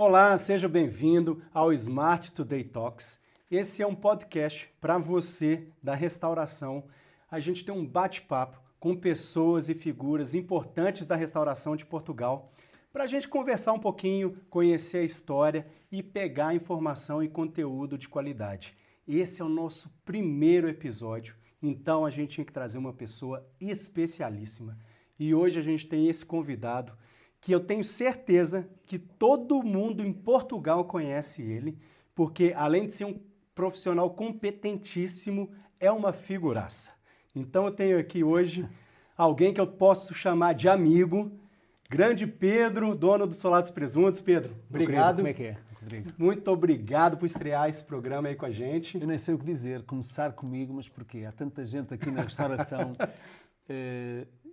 Olá, seja bem-vindo ao Smart Today Talks. Esse é um podcast para você da restauração. A gente tem um bate-papo com pessoas e figuras importantes da restauração de Portugal para a gente conversar um pouquinho, conhecer a história e pegar informação e conteúdo de qualidade. Esse é o nosso primeiro episódio, então a gente tinha que trazer uma pessoa especialíssima. E hoje a gente tem esse convidado que eu tenho certeza que todo mundo em Portugal conhece ele, porque além de ser um profissional competentíssimo, é uma figuraça. Então eu tenho aqui hoje alguém que eu posso chamar de amigo, grande Pedro, dono do Solados Presuntos. Pedro, obrigado. Como é que é, Rodrigo? Muito obrigado por estrear esse programa aí com a gente. Eu nem sei o que dizer, começar comigo, mas porquê? Há tanta gente aqui na restauração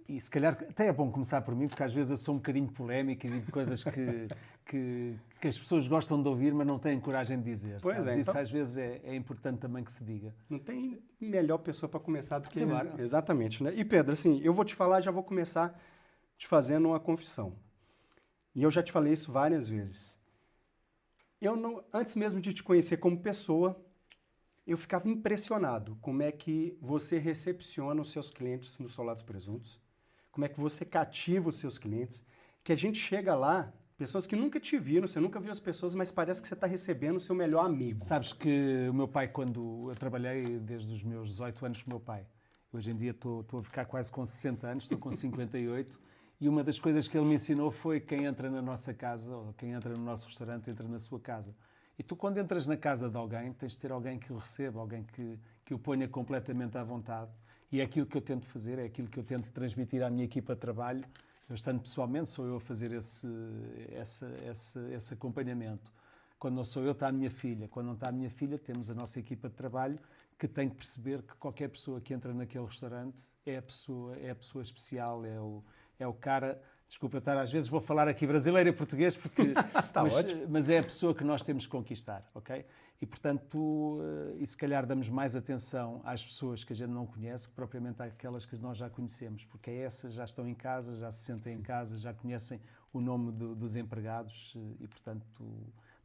e se calhar até é bom começar por mim, porque às vezes eu sou um bocadinho polémico e digo coisas que as pessoas gostam de ouvir, mas não têm coragem de dizer. Pois sabes? é, então... Isso às vezes é importante também que se diga. Não tem melhor pessoa para começar do que ele. Claro. Exatamente, né? E Pedro, assim, eu vou te falar, já vou começar te fazendo uma confissão. E eu já te falei isso várias vezes. Eu não, antes mesmo de te conhecer como pessoa, eu ficava impressionado como é que você recepciona os seus clientes no Solados Presuntos, como é que você cativa os seus clientes, que a gente chega lá, pessoas que nunca te viram, você nunca viu as pessoas, mas parece que você está recebendo o seu melhor amigo. Sabes que o meu pai, quando eu trabalhei desde os meus 18 anos com o meu pai, hoje em dia estou a ficar quase com 60 anos, estou com 58, e uma das coisas que ele me ensinou foi quem entra na nossa casa, ou quem entra no nosso restaurante, entra na sua casa. E tu, quando entras na casa de alguém, tens de ter alguém que o receba, alguém que o ponha completamente à vontade. E é aquilo que eu tento fazer, é aquilo que eu tento transmitir à minha equipa de trabalho. Eu estando pessoalmente, sou eu a fazer esse acompanhamento. Quando não sou eu, está a minha filha. Quando não está a minha filha, temos a nossa equipa de trabalho que tem que perceber que qualquer pessoa que entra naquele restaurante é a pessoa especial, é o cara... Desculpa, às vezes vou falar aqui brasileiro e português, porque, mas é a pessoa que nós temos que conquistar, ok? E, portanto, e se calhar damos mais atenção às pessoas que a gente não conhece que propriamente àquelas que nós já conhecemos, porque essas já estão em casa, já se sentem em casa, já conhecem o nome dos empregados e, portanto...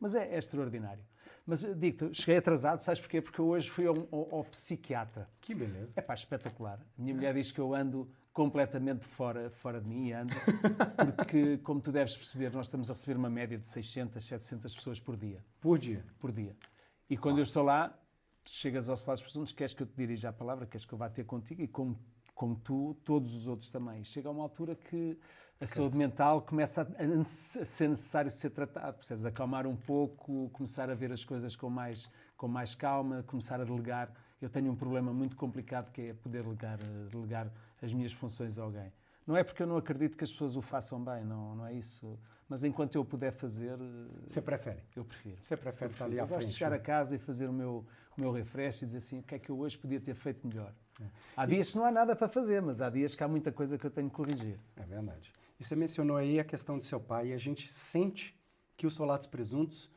Mas é extraordinário. Mas digo-te, cheguei atrasado, sabes porquê? Porque eu hoje fui ao psiquiatra. Que beleza. É pá, espetacular. A minha mulher diz que eu ando completamente fora de mim, ando, porque, como tu deves perceber, nós estamos a receber uma média de 600, 700 pessoas por dia. Por dia? Por dia. E quando eu estou lá, tu chegas aos Solados Presuntos, queres que eu te dirija a palavra, queres que eu vá ter contigo, e como tu, todos os outros também. Chega a uma altura que a saúde mental começa a ser necessário ser tratado, percebes? Acalmar um pouco, começar a ver as coisas com mais calma, começar a delegar. Eu tenho um problema muito complicado que é poder delegar as minhas funções a alguém. Não é porque eu não acredito que as pessoas o façam bem, não é isso. Mas enquanto eu puder fazer... Você prefere? Eu prefiro. Você prefere estar ali à frente? Eu gosto de chegar a casa e fazer o meu refresh e dizer assim, o que é que eu hoje podia ter feito melhor? Há dias que não há nada para fazer, mas há dias que há muita coisa que eu tenho que corrigir. É verdade. E você mencionou aí a questão do seu pai, e a gente sente que o Solados Presuntos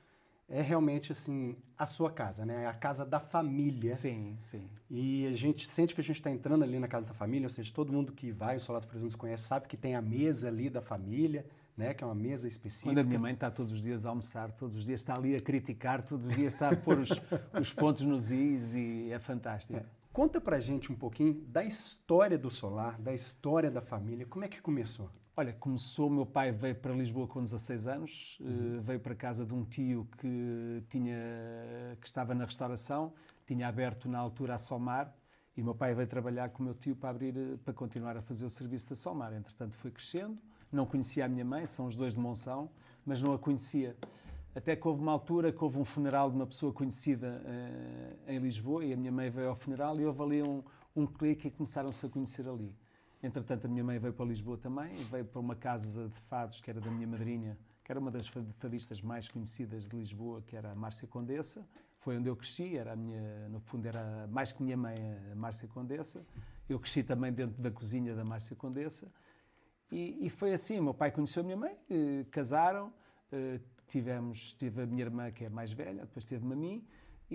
é realmente assim a sua casa, né? É a casa da família. Sim, sim. E a gente sente que a gente está entrando ali na casa da família, ou seja, todo mundo que vai, o Solados Presuntos conhece, sabe que tem a mesa ali da família, né? Que é uma mesa específica. Quando a minha mãe está todos os dias a almoçar, todos os dias está ali a criticar, todos os dias está a pôr os pontos nos is e é fantástico. Conta pra gente um pouquinho da história do Solar, da história da família, como é que começou? Olha, meu pai veio para Lisboa com 16 anos, veio para casa de um tio que estava na restauração, tinha aberto na altura a Solmar, e o meu pai veio trabalhar com o meu tio para continuar a fazer o serviço da Solmar. Entretanto foi crescendo, não conhecia a minha mãe, são os dois de Monção, mas não a conhecia. Até que houve uma altura que houve um funeral de uma pessoa conhecida em Lisboa, e a minha mãe veio ao funeral e houve ali um clique e começaram-se a conhecer ali. Entretanto, a minha mãe veio para Lisboa também, veio para uma casa de fados que era da minha madrinha, que era uma das fadistas mais conhecidas de Lisboa, que era a Márcia Condessa. Foi onde eu cresci, no fundo era mais que minha mãe, a Márcia Condessa. Eu cresci também dentro da cozinha da Márcia Condessa. E foi assim, o meu pai conheceu a minha mãe, casaram, tive a minha irmã, que é mais velha, depois teve-me a mim.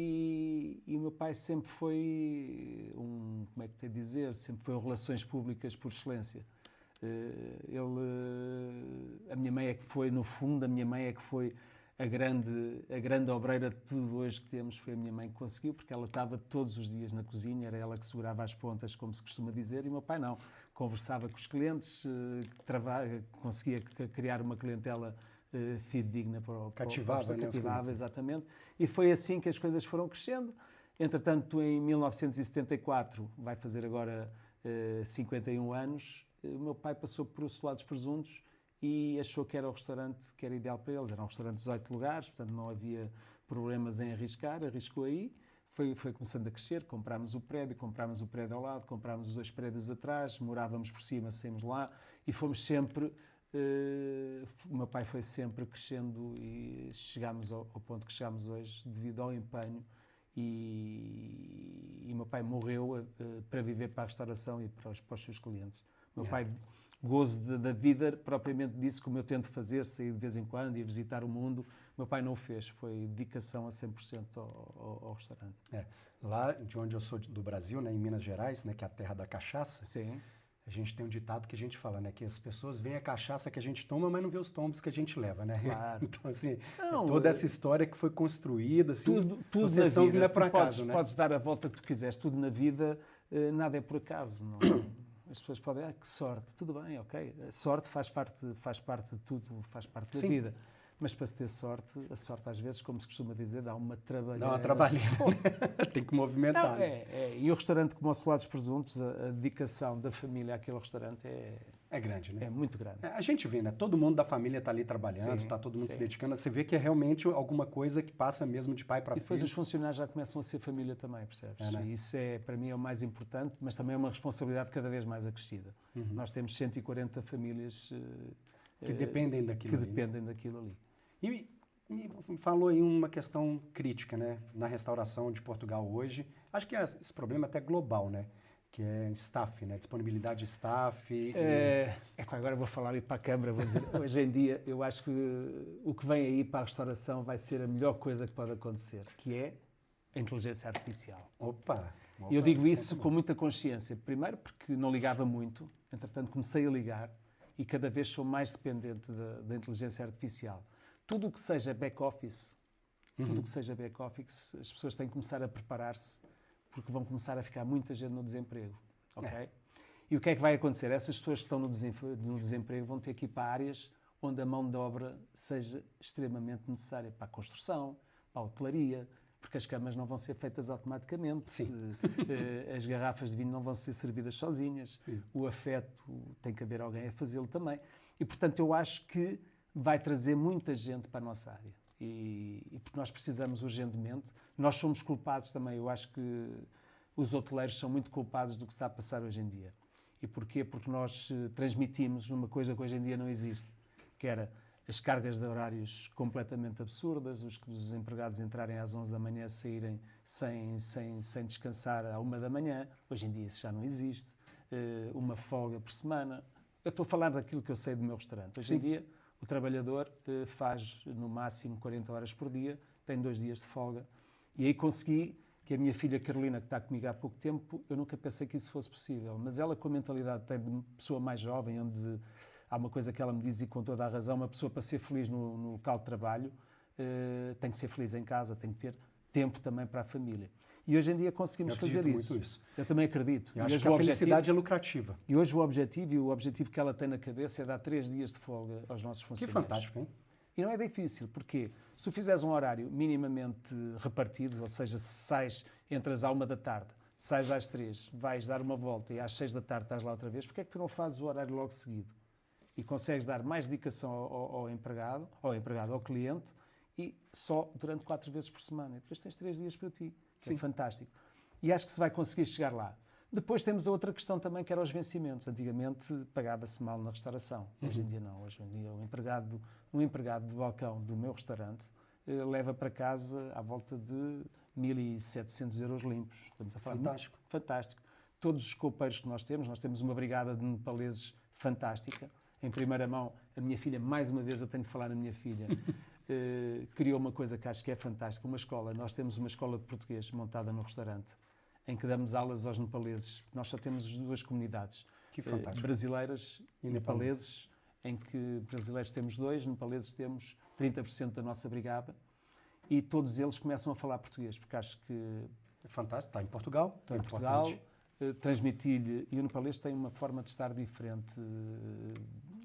E o meu pai sempre foi como é que tenho a dizer, sempre foi relações públicas por excelência. A minha mãe é que foi, no fundo, a minha mãe é que foi a grande obreira de tudo hoje que temos foi a minha mãe que conseguiu, porque ela estava todos os dias na cozinha, era ela que segurava as pontas, como se costuma dizer, e o meu pai não. Conversava com os clientes, conseguia criar uma clientela fidedigna Cativava, né? Cativava, exatamente. E foi assim que as coisas foram crescendo. Entretanto, em 1974, vai fazer agora 51 anos, o meu pai passou por o Solado dos Presuntos e achou que era o restaurante que era ideal para eles. Era um restaurante de 18 lugares, portanto não havia problemas em arriscar, arriscou aí. Foi começando a crescer, comprámos o prédio ao lado, comprámos os 2 prédios atrás, morávamos por cima, saímos lá e fomos sempre... o meu pai foi sempre crescendo e chegámos ao ponto que chegámos hoje devido ao empenho e o meu pai morreu para viver para a restauração e para os seus clientes. O meu pai, gozo da vida, propriamente disso, como eu tento fazer, sair de vez em quando e visitar o mundo, o meu pai não o fez, foi dedicação a 100% ao restaurante. Lá de onde eu sou do Brasil, né, em Minas Gerais, né, que é a terra da cachaça, sim. A gente tem um ditado que a gente fala, né, que as pessoas veem a cachaça que a gente toma, mas não vê os tombos que a gente leva, né? Claro. Então, assim, toda essa história que foi construída, assim, tudo vocês na vida, não é por acaso, né? Podes dar a volta que tu quiseres, tudo na vida, nada é por acaso, não. As pessoas podem, que sorte, tudo bem, ok. A sorte faz parte de tudo, faz parte da vida. Mas para se ter sorte, a sorte às vezes, como se costuma dizer, dá uma trabalheira. Dá uma trabalheira, né? Tem que movimentar. Não, E o restaurante como o Solado dos Presuntos, a dedicação da família àquele restaurante é grande, né? É muito grande. A gente vê, né? Todo mundo da família está ali trabalhando, está todo mundo se dedicando. Você vê que é realmente alguma coisa que passa mesmo de pai para filho. E depois os funcionários já começam a ser família também, percebes? Né? E isso para mim é o mais importante, mas também é uma responsabilidade cada vez mais acrescida. Nós temos 140 famílias que dependem daquilo ali. E falou em uma questão crítica, né? Na restauração de Portugal hoje. Acho que esse problema é até global, né? Que é staff, né? Disponibilidade de staff. Agora vou falar aí para a câmara, vou dizer, hoje em dia eu acho que o que vem aí para a restauração vai ser a melhor coisa que pode acontecer, que é a inteligência artificial. Opa, E eu digo isso com muita consciência. Primeiro porque não ligava muito, entretanto comecei a ligar e cada vez sou mais dependente da inteligência artificial. Tudo o que seja back-office, as pessoas têm que começar a preparar-se porque vão começar a ficar muita gente no desemprego, ok? E o que é que vai acontecer? Essas pessoas que estão no desemprego vão ter que ir para áreas onde a mão de obra seja extremamente necessária, para a construção, para a hotelaria, porque as camas não vão ser feitas automaticamente, as garrafas de vinho não vão ser servidas sozinhas, o afeto tem que haver alguém a fazê-lo também. E, portanto, eu acho que vai trazer muita gente para a nossa área. E porque nós precisamos urgentemente. Nós somos culpados também. Eu acho que os hoteleiros são muito culpados do que está a passar hoje em dia. E porquê? Porque nós transmitimos uma coisa que hoje em dia não existe, que era as cargas de horários completamente absurdas, os empregados entrarem às 11 da manhã, saírem sem descansar à 1 da manhã. Hoje em dia isso já não existe. Uma folga por semana. Eu estou a falar daquilo que eu sei do meu restaurante. Hoje em dia o trabalhador faz no máximo 40 horas por dia, tem 2 dias de folga. E aí consegui que a minha filha Carolina, que está comigo há pouco tempo, eu nunca pensei que isso fosse possível. Mas ela, com a mentalidade de pessoa mais jovem, onde há uma coisa que ela me diz e com toda a razão, uma pessoa para ser feliz no local de trabalho tem que ser feliz em casa, tem que ter tempo também para a família. E hoje em dia conseguimos fazer isso. Muito isso. Eu também acredito. Eu acho que a felicidade é lucrativa. E hoje o objetivo que ela tem na cabeça é dar 3 dias de folga aos nossos funcionários. Que fantástico, hein? E não é difícil, porque se tu fizeres um horário minimamente repartido, ou seja, se sais, entras à 1 da tarde, sais às 3, vais dar uma volta e às 6 da tarde estás lá outra vez, porque é que tu não fazes o horário logo seguido? E consegues dar mais dedicação ao empregado, ao cliente, e só durante 4 vezes por semana. E depois tens 3 dias para ti. É fantástico. E acho que se vai conseguir chegar lá. Depois temos a outra questão também, que era os vencimentos. Antigamente pagava-se mal na restauração. Hoje em dia não. Hoje em dia um empregado de balcão do meu restaurante leva para casa à volta de 1.700 euros limpos. Estamos a falar fantástico. Fantástico. Todos os copeiros que nós temos uma brigada de nepaleses fantástica. Em primeira mão, a minha filha, mais uma vez eu tenho que falar na minha filha, criou uma coisa que acho que é fantástica, uma escola. Nós temos uma escola de português montada no restaurante, em que damos aulas aos nepaleses. Nós só temos 2 comunidades, brasileiras e nepaleses, em que brasileiros temos 2, nepaleses temos 30% da nossa brigada, e todos eles começam a falar português, porque acho que... É fantástico, está em Portugal. Estou em Portugal, transmitir-lhe, e o nepalês tem uma forma de estar diferente,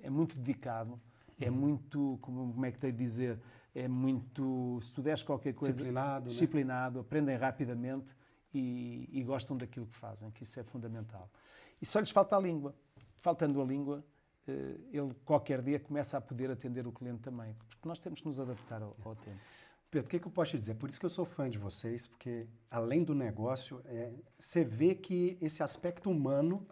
é muito dedicado, é muito, como é que tenho de dizer, é muito, se tu deres qualquer coisa... Disciplinado, aprendem rapidamente e gostam daquilo que fazem, que isso é fundamental. E só lhes falta a língua. Faltando a língua, ele qualquer dia começa a poder atender o cliente também, porque nós temos que nos adaptar ao tempo. Pedro, o que eu posso te dizer? Por isso que eu sou fã de vocês, porque além do negócio, você vê que esse aspecto humano,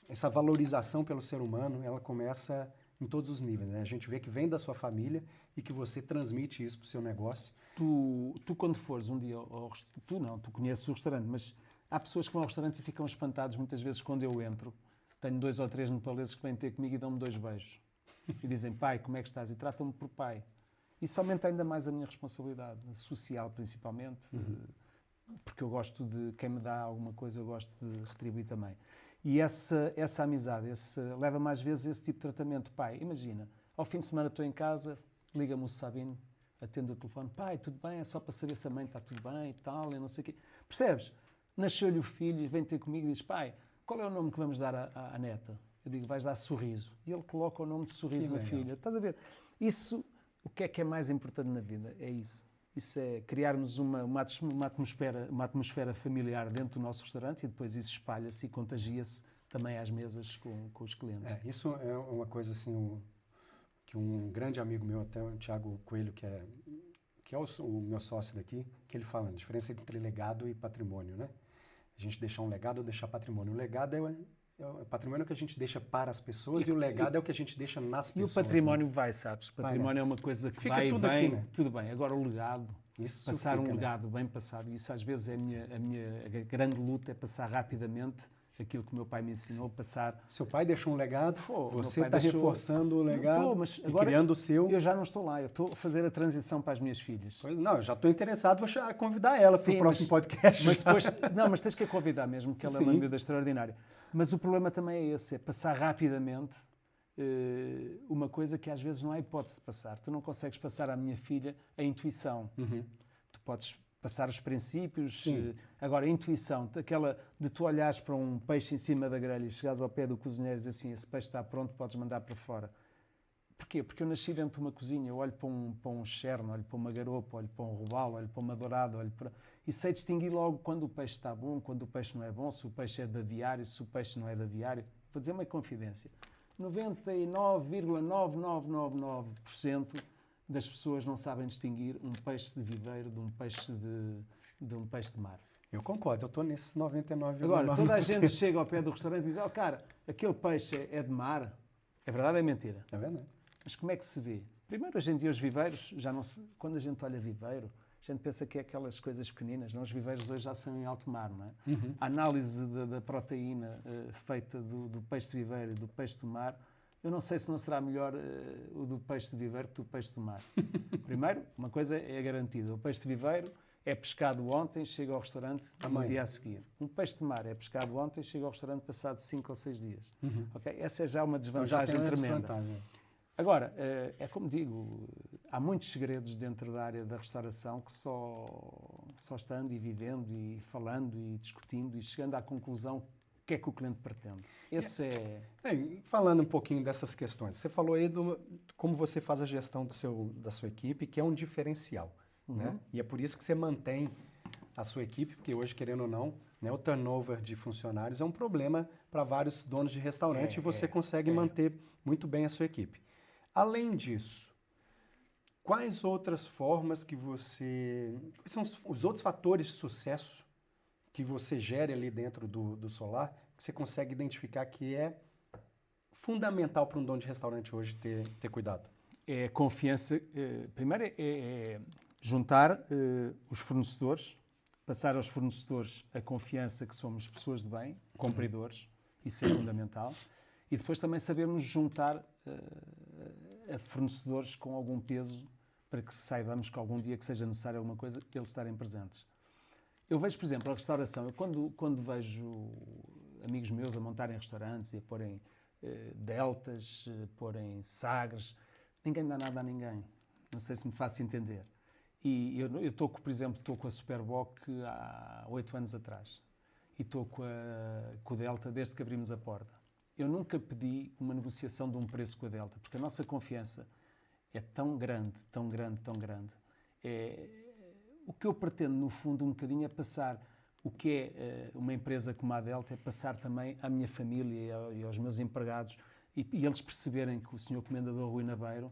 essa valorização pelo ser humano, ela começa em todos os níveis, né? A gente vê que vem da sua família e que você transmite isso para o seu negócio. Tu quando fores um dia tu conheces o restaurante, mas há pessoas que vão ao restaurante e ficam espantados muitas vezes quando eu entro. Tenho 2 ou 3 nepaleses que vêm ter comigo e dão-me 2 beijos. E dizem, pai, como é que estás? E tratam-me por pai. Isso aumenta ainda mais a minha responsabilidade, social principalmente, porque eu gosto de, quem me dá alguma coisa, eu gosto de retribuir também. E essa amizade, leva mais vezes esse tipo de tratamento. Pai, imagina, ao fim de semana estou em casa, liga-me o Sabino, atendo o telefone, pai, tudo bem? É só para saber se a mãe está tudo bem e tal, e não sei o quê. Percebes? Nasceu-lhe o filho, vem ter comigo e diz, pai, qual é o nome que vamos dar à neta? Eu digo, vais dar Sorriso. E ele coloca o nome de Sorriso na filha. Estás a ver? Isso... O que é mais importante na vida? É isso. Isso é criarmos uma atmosfera familiar dentro do nosso restaurante e depois isso espalha-se e contagia-se também às mesas com os clientes. Isso é uma coisa assim, que um grande amigo meu, até o Thiago Coelho, que é o meu sócio daqui, que ele fala a diferença entre legado e patrimônio, né? A gente deixar um legado ou deixar patrimônio. O legado é o patrimônio que a gente deixa para as pessoas e o legado é o que a gente deixa nas pessoas. E o património, né? vai, sabes? O património é uma coisa que fica vai e tudo vem. Aqui, né? Tudo bem. Agora o legado, isso passar fica, um legado né? bem passado, isso às vezes é a minha grande luta, é passar rapidamente aquilo que o meu pai me ensinou, passar... Seu pai deixou um legado, você está deixou... reforçando o legado mas e criando o seu... Eu já não estou lá, eu estou a fazer a transição para as minhas filhas. Pois não, eu já estou interessado em convidar ela para o próximo podcast. Mas depois, mas tens que a convidar mesmo, que ela é uma miúda extraordinária. Mas o problema também é esse, é passar rapidamente uma coisa que às vezes não há hipótese de passar. Tu não consegues passar à minha filha a intuição. Tu podes passar os princípios. Agora, a intuição, aquela de tu olhares para um peixe em cima da grelha e chegares ao pé do cozinheiro e dizes assim, esse peixe está pronto, podes mandar para fora. Porquê? Porque eu nasci dentro de uma cozinha, eu olho para um cherno, olho para uma garopa, olho para um robalo, olho para uma dourada, e sei distinguir logo quando o peixe está bom, quando o peixe não é bom, se o peixe é de aviário, se o peixe não é de aviário. Vou dizer uma confidência. 99,9999% das pessoas não sabem distinguir um peixe de viveiro de um peixe de mar. Eu concordo, eu estou nesse 99,9%. Agora, toda a gente chega ao pé do restaurante e diz, cara, aquele peixe é de mar. É verdade ou é mentira? É verdade. Mas como é que se vê? Primeiro, hoje em dia, os viveiros, quando a gente olha viveiro, a gente pensa que é aquelas coisas pequeninas. Não? Os viveiros hoje já são em alto mar, não é? A análise da proteína feita do peixe de viveiro e do peixe do mar, eu não sei se não será melhor o do peixe de viveiro que do peixe do mar. Primeiro, uma coisa é garantida. O peixe de viveiro é pescado ontem, chega ao restaurante no dia a seguir. Um peixe de mar é pescado ontem, chega ao restaurante passado 5 ou 6 dias. Okay? Essa é já uma desvantagem tremenda. Agora, é como digo, há muitos segredos dentro da área da restauração que só estando e vivendo e falando e discutindo e chegando à conclusão o que é que o cliente pretende. Falando um pouquinho dessas questões, você falou aí de como você faz a gestão da sua equipe, que é um diferencial. Né? E é por isso que você mantém a sua equipe, porque hoje, querendo ou não, né, o turnover de funcionários é um problema para vários donos de restaurante e você consegue manter muito bem a sua equipe. Além disso, quais outras formas quais são os outros fatores de sucesso que você gere ali dentro do Solar, que você consegue identificar que é fundamental para um dono de restaurante hoje ter cuidado? É confiança. Primeiro é juntar os fornecedores, passar aos fornecedores a confiança que somos pessoas de bem, cumpridores, isso é fundamental. E depois também sabermos juntar a fornecedores com algum peso para que saibamos que algum dia que seja necessário alguma coisa, eles estarem presentes. Eu vejo, por exemplo, a restauração, eu quando vejo amigos meus a montarem restaurantes e a porem deltas, porem sagres, ninguém dá nada a ninguém. Não sei se me faço entender. E eu estou, por exemplo, estou com a Superboc há 8 anos atrás. E estou com o Delta desde que abrimos a porta. Eu nunca pedi uma negociação de um preço com a Delta, porque a nossa confiança é tão grande, tão grande, tão grande. O que eu pretendo, no fundo, um bocadinho é passar o que é uma empresa como a Delta, é passar também à minha família e aos meus empregados e eles perceberem que o Sr. Comendador Rui Nabeiro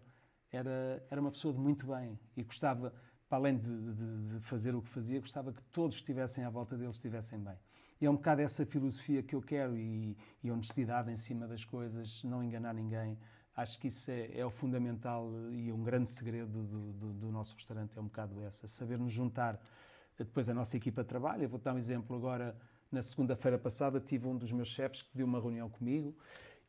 era uma pessoa de muito bem e gostava, para além de fazer o que fazia, gostava que todos que estivessem à volta dele estivessem bem. E é um bocado essa filosofia que eu quero e honestidade em cima das coisas, não enganar ninguém. Acho que isso é o fundamental e um grande segredo do nosso restaurante, é um bocado essa, saber nos juntar. Depois a nossa equipa trabalha. Eu vou dar um exemplo agora, na segunda-feira passada tive um dos meus chefes que deu uma reunião comigo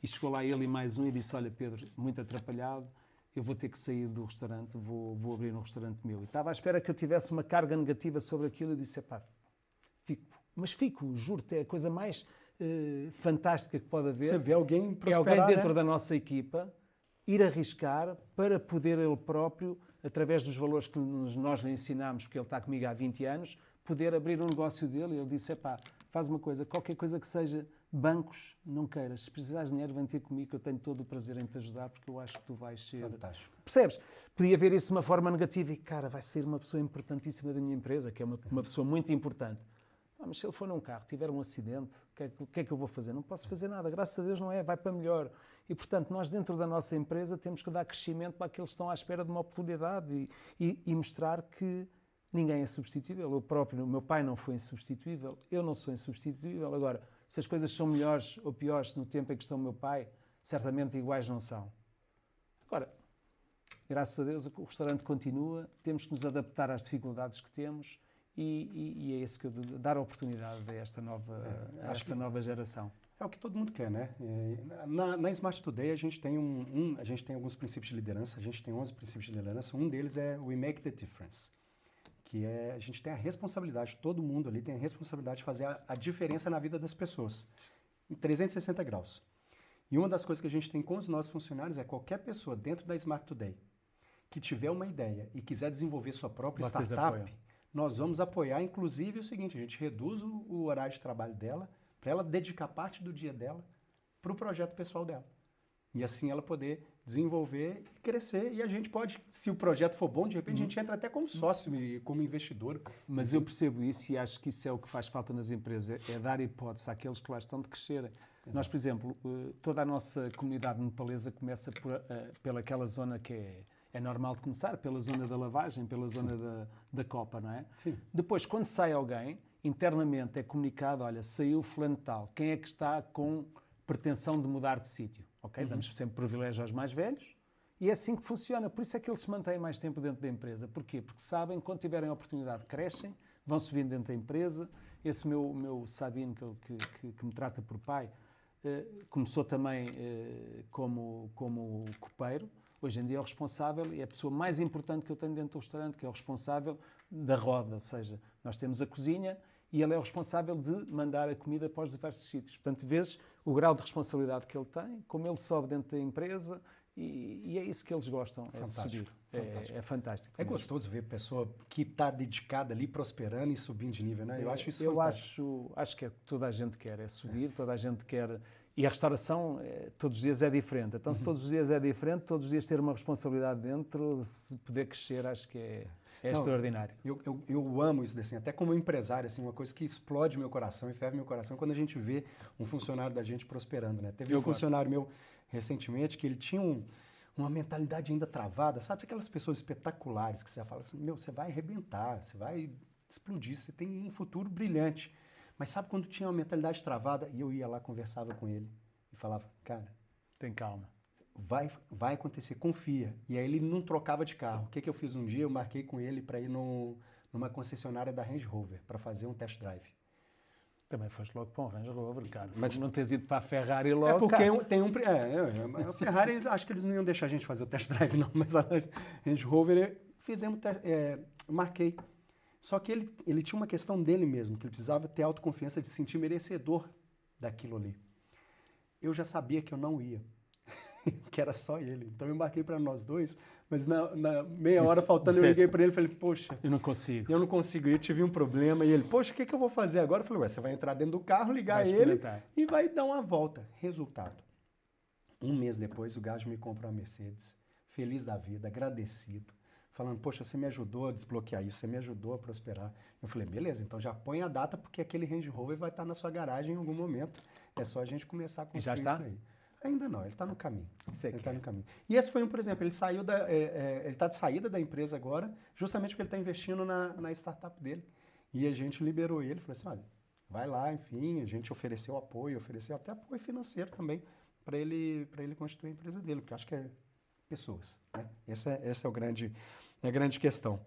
e chegou lá ele e mais um e disse, olha Pedro, muito atrapalhado, eu vou ter que sair do restaurante, vou abrir um restaurante meu. E estava à espera que eu tivesse uma carga negativa sobre aquilo e disse, fico, juro-te, é a coisa mais fantástica que pode haver. Você vê alguém prosperar, é alguém dentro né? da nossa equipa ir arriscar para poder ele próprio, através dos valores que nós lhe ensinámos, porque ele está comigo há 20 anos, poder abrir um negócio dele. E ele disse, faz uma coisa, qualquer coisa que seja bancos, não queiras. Se precisares de dinheiro, vem ter comigo, que eu tenho todo o prazer em te ajudar, porque eu acho que tu vais ser... Fantástico. Percebes? Podia ver isso de uma forma negativa e, cara, vai ser uma pessoa importantíssima da minha empresa, que é uma pessoa muito importante. Mas se ele for num carro, tiver um acidente, o que é que eu vou fazer? Não posso fazer nada, graças a Deus não é, vai para melhor. E, portanto, nós dentro da nossa empresa temos que dar crescimento para aqueles que estão à espera de uma oportunidade e mostrar que ninguém é substituível. Eu próprio, o meu pai não foi insubstituível, eu não sou insubstituível. Agora, se as coisas são melhores ou piores no tempo em que está o meu pai, certamente iguais não são. Agora, graças a Deus o restaurante continua, temos que nos adaptar às dificuldades que temos e é isso que eu dar a oportunidade a esta nova geração. É o que todo mundo quer, né? Na Smart Today a gente tem a gente tem alguns princípios de liderança, a gente tem 11 princípios de liderança, um deles é We Make the Difference, que é a gente tem a responsabilidade, todo mundo ali tem a responsabilidade de fazer a diferença na vida das pessoas, em 360 graus. E uma das coisas que a gente tem com os nossos funcionários é qualquer pessoa dentro da Smart Today que tiver uma ideia e quiser desenvolver sua própria startup, nós vamos apoiar, inclusive, o seguinte, a gente reduz o horário de trabalho dela para ela dedicar parte do dia dela para o projeto pessoal dela. E assim ela poder desenvolver e crescer. E a gente pode, se o projeto for bom, de repente a gente entra até como sócio e como investidor. Mas eu percebo isso e acho que isso é o que faz falta nas empresas, é dar hipótese àqueles que lá estão de crescerem. Exato. Nós, por exemplo, toda a nossa comunidade nepalesa começa pelaquela zona que é normal de começar, pela zona da lavagem, pela zona da copa, não é? Sim. Depois, quando sai alguém, internamente é comunicado, olha, saiu fulano tal, quem é que está com pretensão de mudar de sítio? Ok? Damos sempre privilégio aos mais velhos e é assim que funciona. Por isso é que eles se mantêm mais tempo dentro da empresa. Porquê? Porque sabem que quando tiverem a oportunidade crescem, vão subindo dentro da empresa. Esse meu Sabino, que me trata por pai, começou também como copeiro. Hoje em dia é o responsável e é a pessoa mais importante que eu tenho dentro do restaurante, que é o responsável da roda. Ou seja, nós temos a cozinha e ele é o responsável de mandar a comida para os diversos sítios. Portanto, vês o grau de responsabilidade que ele tem, como ele sobe dentro da empresa e é isso que eles gostam, fantástico, é de subir. É fantástico. É gostoso ver pessoa que está dedicada ali, prosperando e subindo de nível, né? Eu acho isso fantástico. Acho que toda a gente quer, é subir, toda a gente quer... E a restauração, todos os dias é diferente. Então, se todos os dias é diferente, todos os dias ter uma responsabilidade dentro, se poder crescer, acho que é extraordinário. Eu amo isso, assim, até como empresário, assim, uma coisa que explode meu coração e ferve meu coração quando a gente vê um funcionário da gente prosperando, né? Teve um funcionário meu recentemente que ele tinha uma mentalidade ainda travada, sabe? Aquelas pessoas espetaculares que você fala assim, você vai arrebentar, você vai explodir, você tem um futuro brilhante. Mas sabe quando tinha uma mentalidade travada e eu ia lá, conversava com ele e falava, cara... Tem calma. Vai acontecer, confia. E aí ele não trocava de carro. O que eu fiz um dia? Eu marquei com ele para ir numa concessionária da Range Rover para fazer um test drive. Também foste logo para um Range Rover, cara. Mas não tens ido para a Ferrari logo, é porque tem a Ferrari, acho que eles não iam deixar a gente fazer o test drive não, mas a Range Rover, marquei. Só que ele tinha uma questão dele mesmo, que ele precisava ter autoconfiança de se sentir merecedor daquilo ali. Eu já sabia que eu não ia. que era só ele. Então eu marquei para nós dois, mas na meia hora faltando eu liguei para ele e falei, poxa, eu não consigo. Eu não consigo, eu tive um problema. E ele, poxa, o que eu vou fazer agora? Eu falei, ué, você vai entrar dentro do carro, ligar ele e vai dar uma volta. Resultado, um mês depois o Gajo me comprou uma Mercedes, feliz da vida, agradecido, falando, poxa, você me ajudou a desbloquear isso, você me ajudou a prosperar. Eu falei, beleza, então já põe a data porque aquele Range Rover vai estar na sua garagem em algum momento. É só a gente começar a construir isso aí. Ainda não, ele está no caminho. Ele tá no caminho. E esse foi por exemplo, ele está de saída da empresa agora, justamente porque ele está investindo na startup dele. E a gente liberou ele, falou assim, olha, vai lá, enfim, a gente ofereceu apoio, ofereceu até apoio financeiro também para ele constituir a empresa dele, porque eu acho que é pessoas. Né? Essa é a grande questão.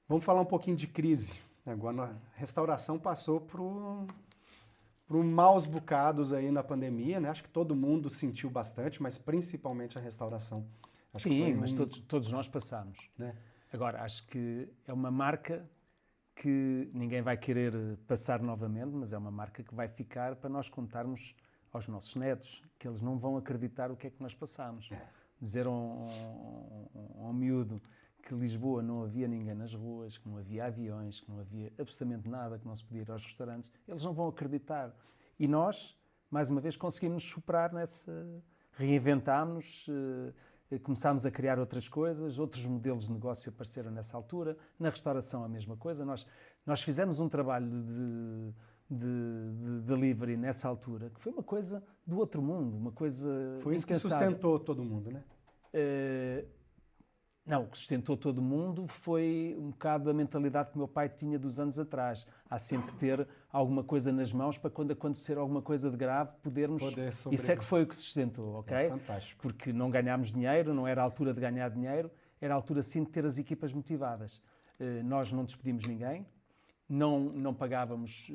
Vamos falar um pouquinho de crise. Agora, a restauração passou por maus bocados aí na pandemia, né? Acho que todo mundo sentiu bastante, mas principalmente a restauração. Sim, mas todos nós passamos. Né? Agora, acho que é uma marca que ninguém vai querer passar novamente, mas é uma marca que vai ficar para nós contarmos aos nossos netos, que eles não vão acreditar o que é que nós passamos. Dizer a um miúdo que Lisboa não havia ninguém nas ruas, que não havia aviões, que não havia absolutamente nada, que não se podia ir aos restaurantes, eles não vão acreditar. E nós, mais uma vez, conseguimos superar reinventámos, começámos a criar outras coisas, outros modelos de negócio apareceram nessa altura, na restauração a mesma coisa. Nós fizemos um trabalho de delivery nessa altura, que foi uma coisa do outro mundo, uma coisa Foi isso que sustentou todo mundo, né? Não, o que sustentou todo mundo foi um bocado a mentalidade que o meu pai tinha dos anos atrás. Há sempre que ter alguma coisa nas mãos para quando acontecer alguma coisa de grave podermos... Isso é que foi o que sustentou, ok? É fantástico. Porque não ganhámos dinheiro, não era a altura de ganhar dinheiro, era a altura sim de ter as equipas motivadas. Nós não despedimos ninguém, não pagávamos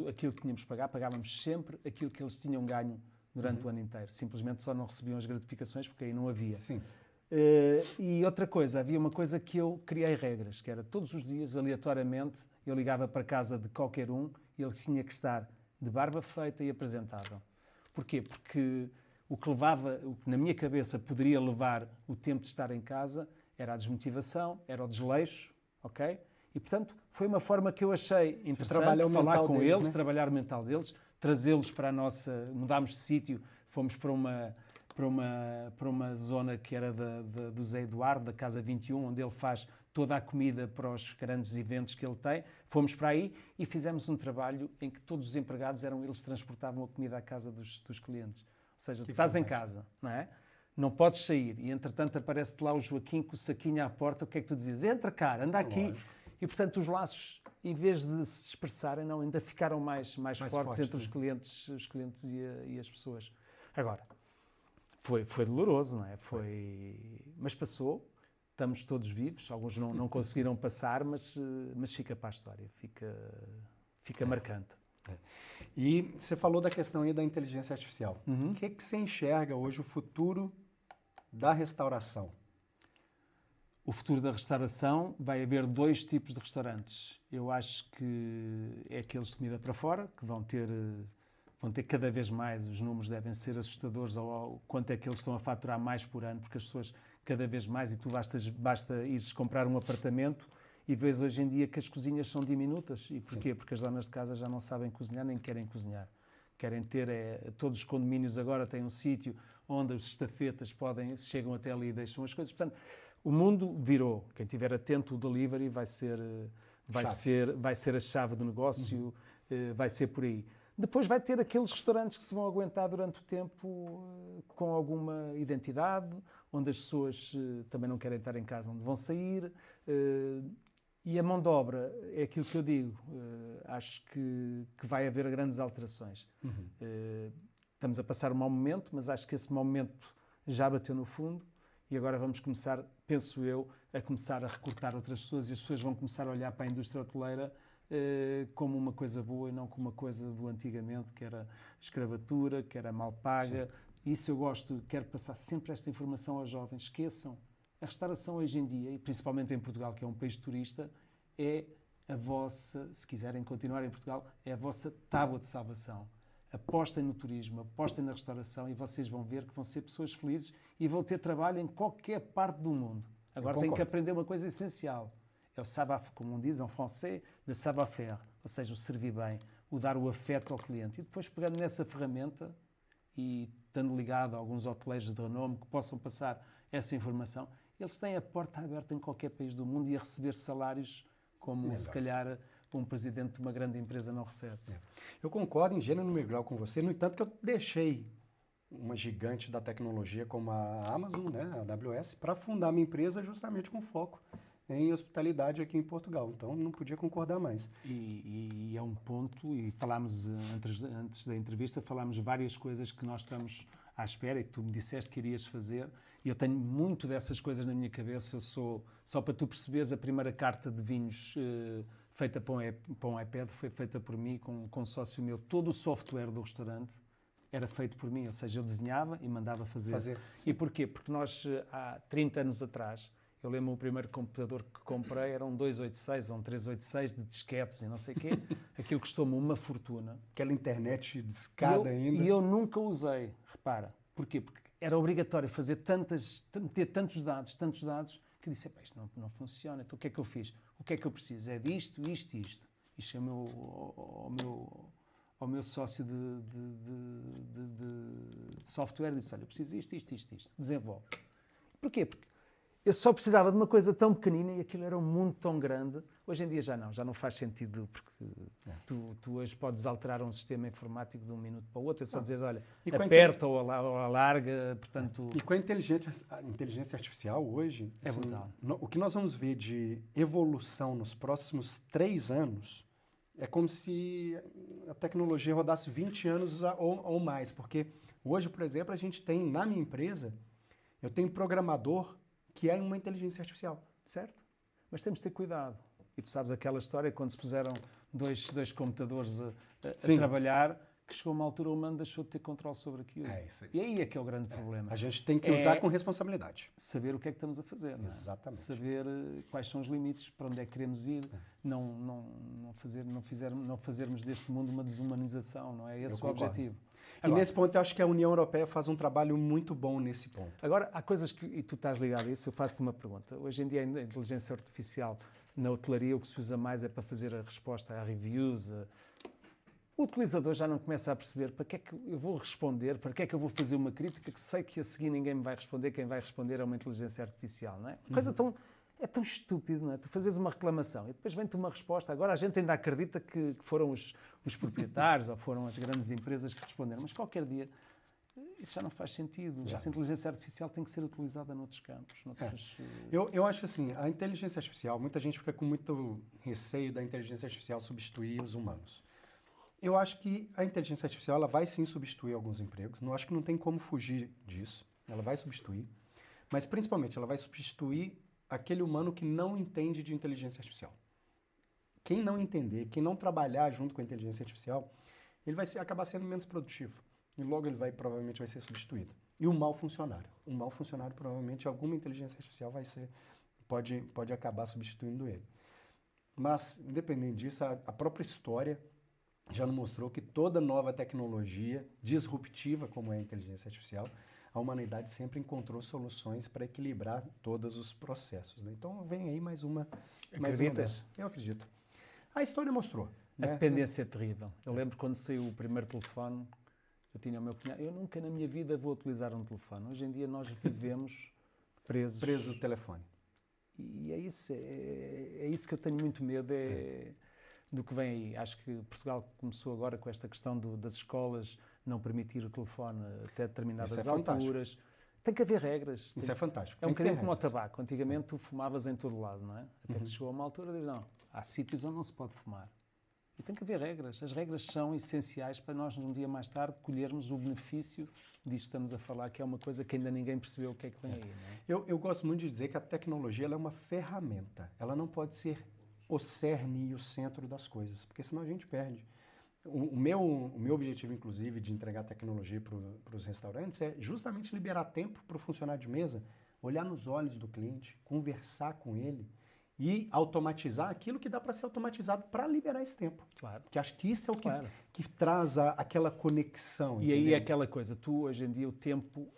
aquilo que tínhamos de pagar, pagávamos sempre aquilo que eles tinham ganho durante o ano inteiro. Simplesmente só não recebiam as gratificações porque aí não havia. Sim. E outra coisa, havia uma coisa que eu criei regras, que era todos os dias, aleatoriamente, eu ligava para casa de qualquer um e ele tinha que estar de barba feita e apresentável. Porquê? Porque o que na minha cabeça poderia levar o tempo de estar em casa era a desmotivação, era o desleixo, ok? E, portanto, foi uma forma que eu achei interessante falar com eles, né? Trabalhar o mental deles, trazê-los para a nossa... Mudámos de sítio, fomos para uma zona que era do Zé Eduardo, da Casa 21, onde ele faz toda a comida para os grandes eventos que ele tem. Fomos para aí e fizemos um trabalho em que todos os empregados eles transportavam a comida à casa dos clientes. Ou seja, tu estás em casa, não é? Não podes sair e, entretanto, aparece-te lá o Joaquim com o saquinho à porta. O que é que tu dizes? Entra, cara, anda aqui. Lógico. E, portanto, os laços, em vez de se dispersarem, ainda ficaram mais fortes entre os clientes e as pessoas. Agora, foi doloroso, não é? Mas passou, estamos todos vivos, alguns não conseguiram passar, mas fica para a história, fica marcante. E você falou da questão aí da inteligência artificial. O que você enxerga hoje o futuro da restauração? O futuro da restauração, vai haver 2 tipos de restaurantes. Eu acho que é aqueles de comida para fora, que vão ter cada vez mais, os números devem ser assustadores ao quanto é que eles estão a faturar mais por ano, porque as pessoas cada vez mais, e tu basta ires comprar um apartamento e vês hoje em dia que as cozinhas são diminutas. E porquê? Sim. Porque as donas de casa já não sabem cozinhar, nem querem cozinhar. Querem ter, todos os condomínios agora têm um sítio onde os estafetas chegam até ali e deixam as coisas. Portanto, o mundo virou. Quem estiver atento, o delivery vai ser a chave do negócio, vai ser por aí. Depois vai ter aqueles restaurantes que se vão aguentar durante o tempo com alguma identidade, onde as pessoas também não querem estar em casa, onde vão sair. E a mão de obra é aquilo que eu digo. Acho que vai haver grandes alterações. Estamos a passar um mau momento, mas acho que esse mau momento já bateu no fundo. E agora vamos começar, penso eu, a começar a recrutar outras pessoas e as pessoas vão começar a olhar para a indústria hoteleira como uma coisa boa e não como uma coisa do antigamente, que era escravatura, que era mal paga. Sim. Isso eu gosto, quero passar sempre esta informação aos jovens. Esqueçam, a restauração hoje em dia, e principalmente em Portugal, que é um país turista, é a vossa, se quiserem continuar em Portugal, é a vossa tábua de salvação. apostem no turismo, apostem na restauração e vocês vão ver que vão ser pessoas felizes e vão ter trabalho em qualquer parte do mundo. Agora têm que aprender uma coisa essencial. É o savoir, como diz em francês, le savoir-faire, ou seja, o servir bem, o dar o afeto ao cliente. E depois, pegando nessa ferramenta e estando ligado a alguns hoteleiros de renome que possam passar essa informação, eles têm a porta aberta em qualquer país do mundo e a receber salários como, se calhar, um presidente de uma grande empresa não recebe. Eu concordo em gênero e grau com você, no entanto que eu deixei uma gigante da tecnologia como a Amazon, né, a AWS, para fundar minha empresa justamente com foco em hospitalidade aqui em Portugal. Então, não podia concordar mais. E é um ponto, e falámos antes da entrevista, falámos várias coisas que nós estamos à espera e que tu me disseste que irias fazer, e eu tenho muito dessas coisas na minha cabeça. Eu sou, só para tu perceberes, a primeira carta de vinhos feita para um iPad foi feita por mim, com um sócio meu. Todo o software do restaurante era feito por mim, ou seja, eu desenhava e mandava fazer. E porquê? Porque nós, há 30 anos atrás, eu lembro o primeiro computador que comprei era um 286 ou um 386 de disquetes e não sei o quê. Aquilo custou-me uma fortuna. Aquela internet de escada ainda. E eu nunca usei, repara. Porquê? Porque era obrigatório fazer ter tantos dados, que eu disse, isto não funciona. Então o que é que eu fiz? O que é que eu preciso? É disto, isto e isto. E chamei ao meu sócio de software e disse, olha, eu preciso isto. Desenvolve. Porquê? Porque eu só precisava de uma coisa tão pequenina e aquilo era um mundo tão grande. Hoje em dia já não faz sentido, porque tu hoje podes alterar um sistema informático de um minuto para o outro, é só dizer, olha, aperta ou alarga, portanto... E com a inteligência artificial hoje, é brutal. O que nós vamos ver de evolução nos próximos 3 anos é como se a tecnologia rodasse 20 anos ou mais, porque hoje, por exemplo, a gente tem, na minha empresa, eu tenho um programador que é uma inteligência artificial, certo? Mas temos de ter cuidado. E tu sabes aquela história, quando se puseram dois computadores a trabalhar, que chegou uma altura o humano deixou de ter controle sobre aquilo. É isso aí. E aí é que é o grande problema. A gente tem que usar com responsabilidade. Saber o que é que estamos a fazer. Não é? Exatamente. Saber quais são os limites, para onde é que queremos ir, não fazermos deste mundo uma desumanização, não é esse o objetivo. Agora, e nesse ponto eu acho que a União Europeia faz um trabalho muito bom nesse ponto. Agora, há coisas que, e tu estás ligado a isso, eu faço-te uma pergunta. Hoje em dia a inteligência artificial na hotelaria o que se usa mais é para fazer a resposta a reviews. O utilizador já não começa a perceber para que é que eu vou responder, para que é que eu vou fazer uma crítica que sei que a seguir ninguém me vai responder, quem vai responder é uma inteligência artificial, não é? Coisa é tão estúpido, não é? Tu fazes uma reclamação e depois vem-te uma resposta. Agora a gente ainda acredita que foram os proprietários ou foram as grandes empresas que responderam, mas qualquer dia isso já não faz sentido. Essa inteligência artificial tem que ser utilizada noutros campos. Eu acho assim, a inteligência artificial, muita gente fica com muito receio da inteligência artificial substituir os humanos. Eu acho que a inteligência artificial ela vai sim substituir alguns empregos. Não acho que não tem como fugir disso. Ela vai substituir, mas principalmente ela vai substituir aquele humano que não entende de inteligência artificial. Quem não entender, quem não trabalhar junto com a inteligência artificial, ele vai acabar sendo menos produtivo. E logo ele provavelmente vai ser substituído. E o mau funcionário. O mau funcionário, provavelmente, alguma inteligência artificial pode acabar substituindo ele. Mas, independente disso, a própria história já nos mostrou que toda nova tecnologia disruptiva, como é a inteligência artificial, a humanidade sempre encontrou soluções para equilibrar todos os processos. Né? Então, vem aí mais uma dessas. Eu acredito. A história mostrou. A dependência é terrível. Eu lembro quando saiu o primeiro telefone, eu tinha o meu cunhado. Eu nunca na minha vida vou utilizar um telefone. Hoje em dia nós vivemos presos ao telefone. E é isso que eu tenho muito medo do que vem aí. Acho que Portugal começou agora com esta questão das escolas não permitir o telefone até determinadas alturas. Tem que haver regras. Isso é fantástico. É um bocadinho como o tabaco. Antigamente tu fumavas em todo lado, não é? Até que chegou a uma altura e diz, não, há sítios onde não se pode fumar. E tem que haver regras. As regras são essenciais para nós, um dia mais tarde, colhermos o benefício disto que estamos a falar, que é uma coisa que ainda ninguém percebeu o que é que vem aí. Não é? Eu gosto muito de dizer que a tecnologia ela é uma ferramenta. Ela não pode ser o cerne e o centro das coisas, porque senão a gente perde. O meu objetivo, inclusive, de entregar tecnologia para os restaurantes é justamente liberar tempo para o funcionário de mesa olhar nos olhos do cliente, conversar com ele e automatizar aquilo que dá para ser automatizado para liberar esse tempo. Claro. Porque acho que isso é o que, Claro. que traz aquela conexão. E aí entendeu? é aquela coisa, tu hoje em dia o tempo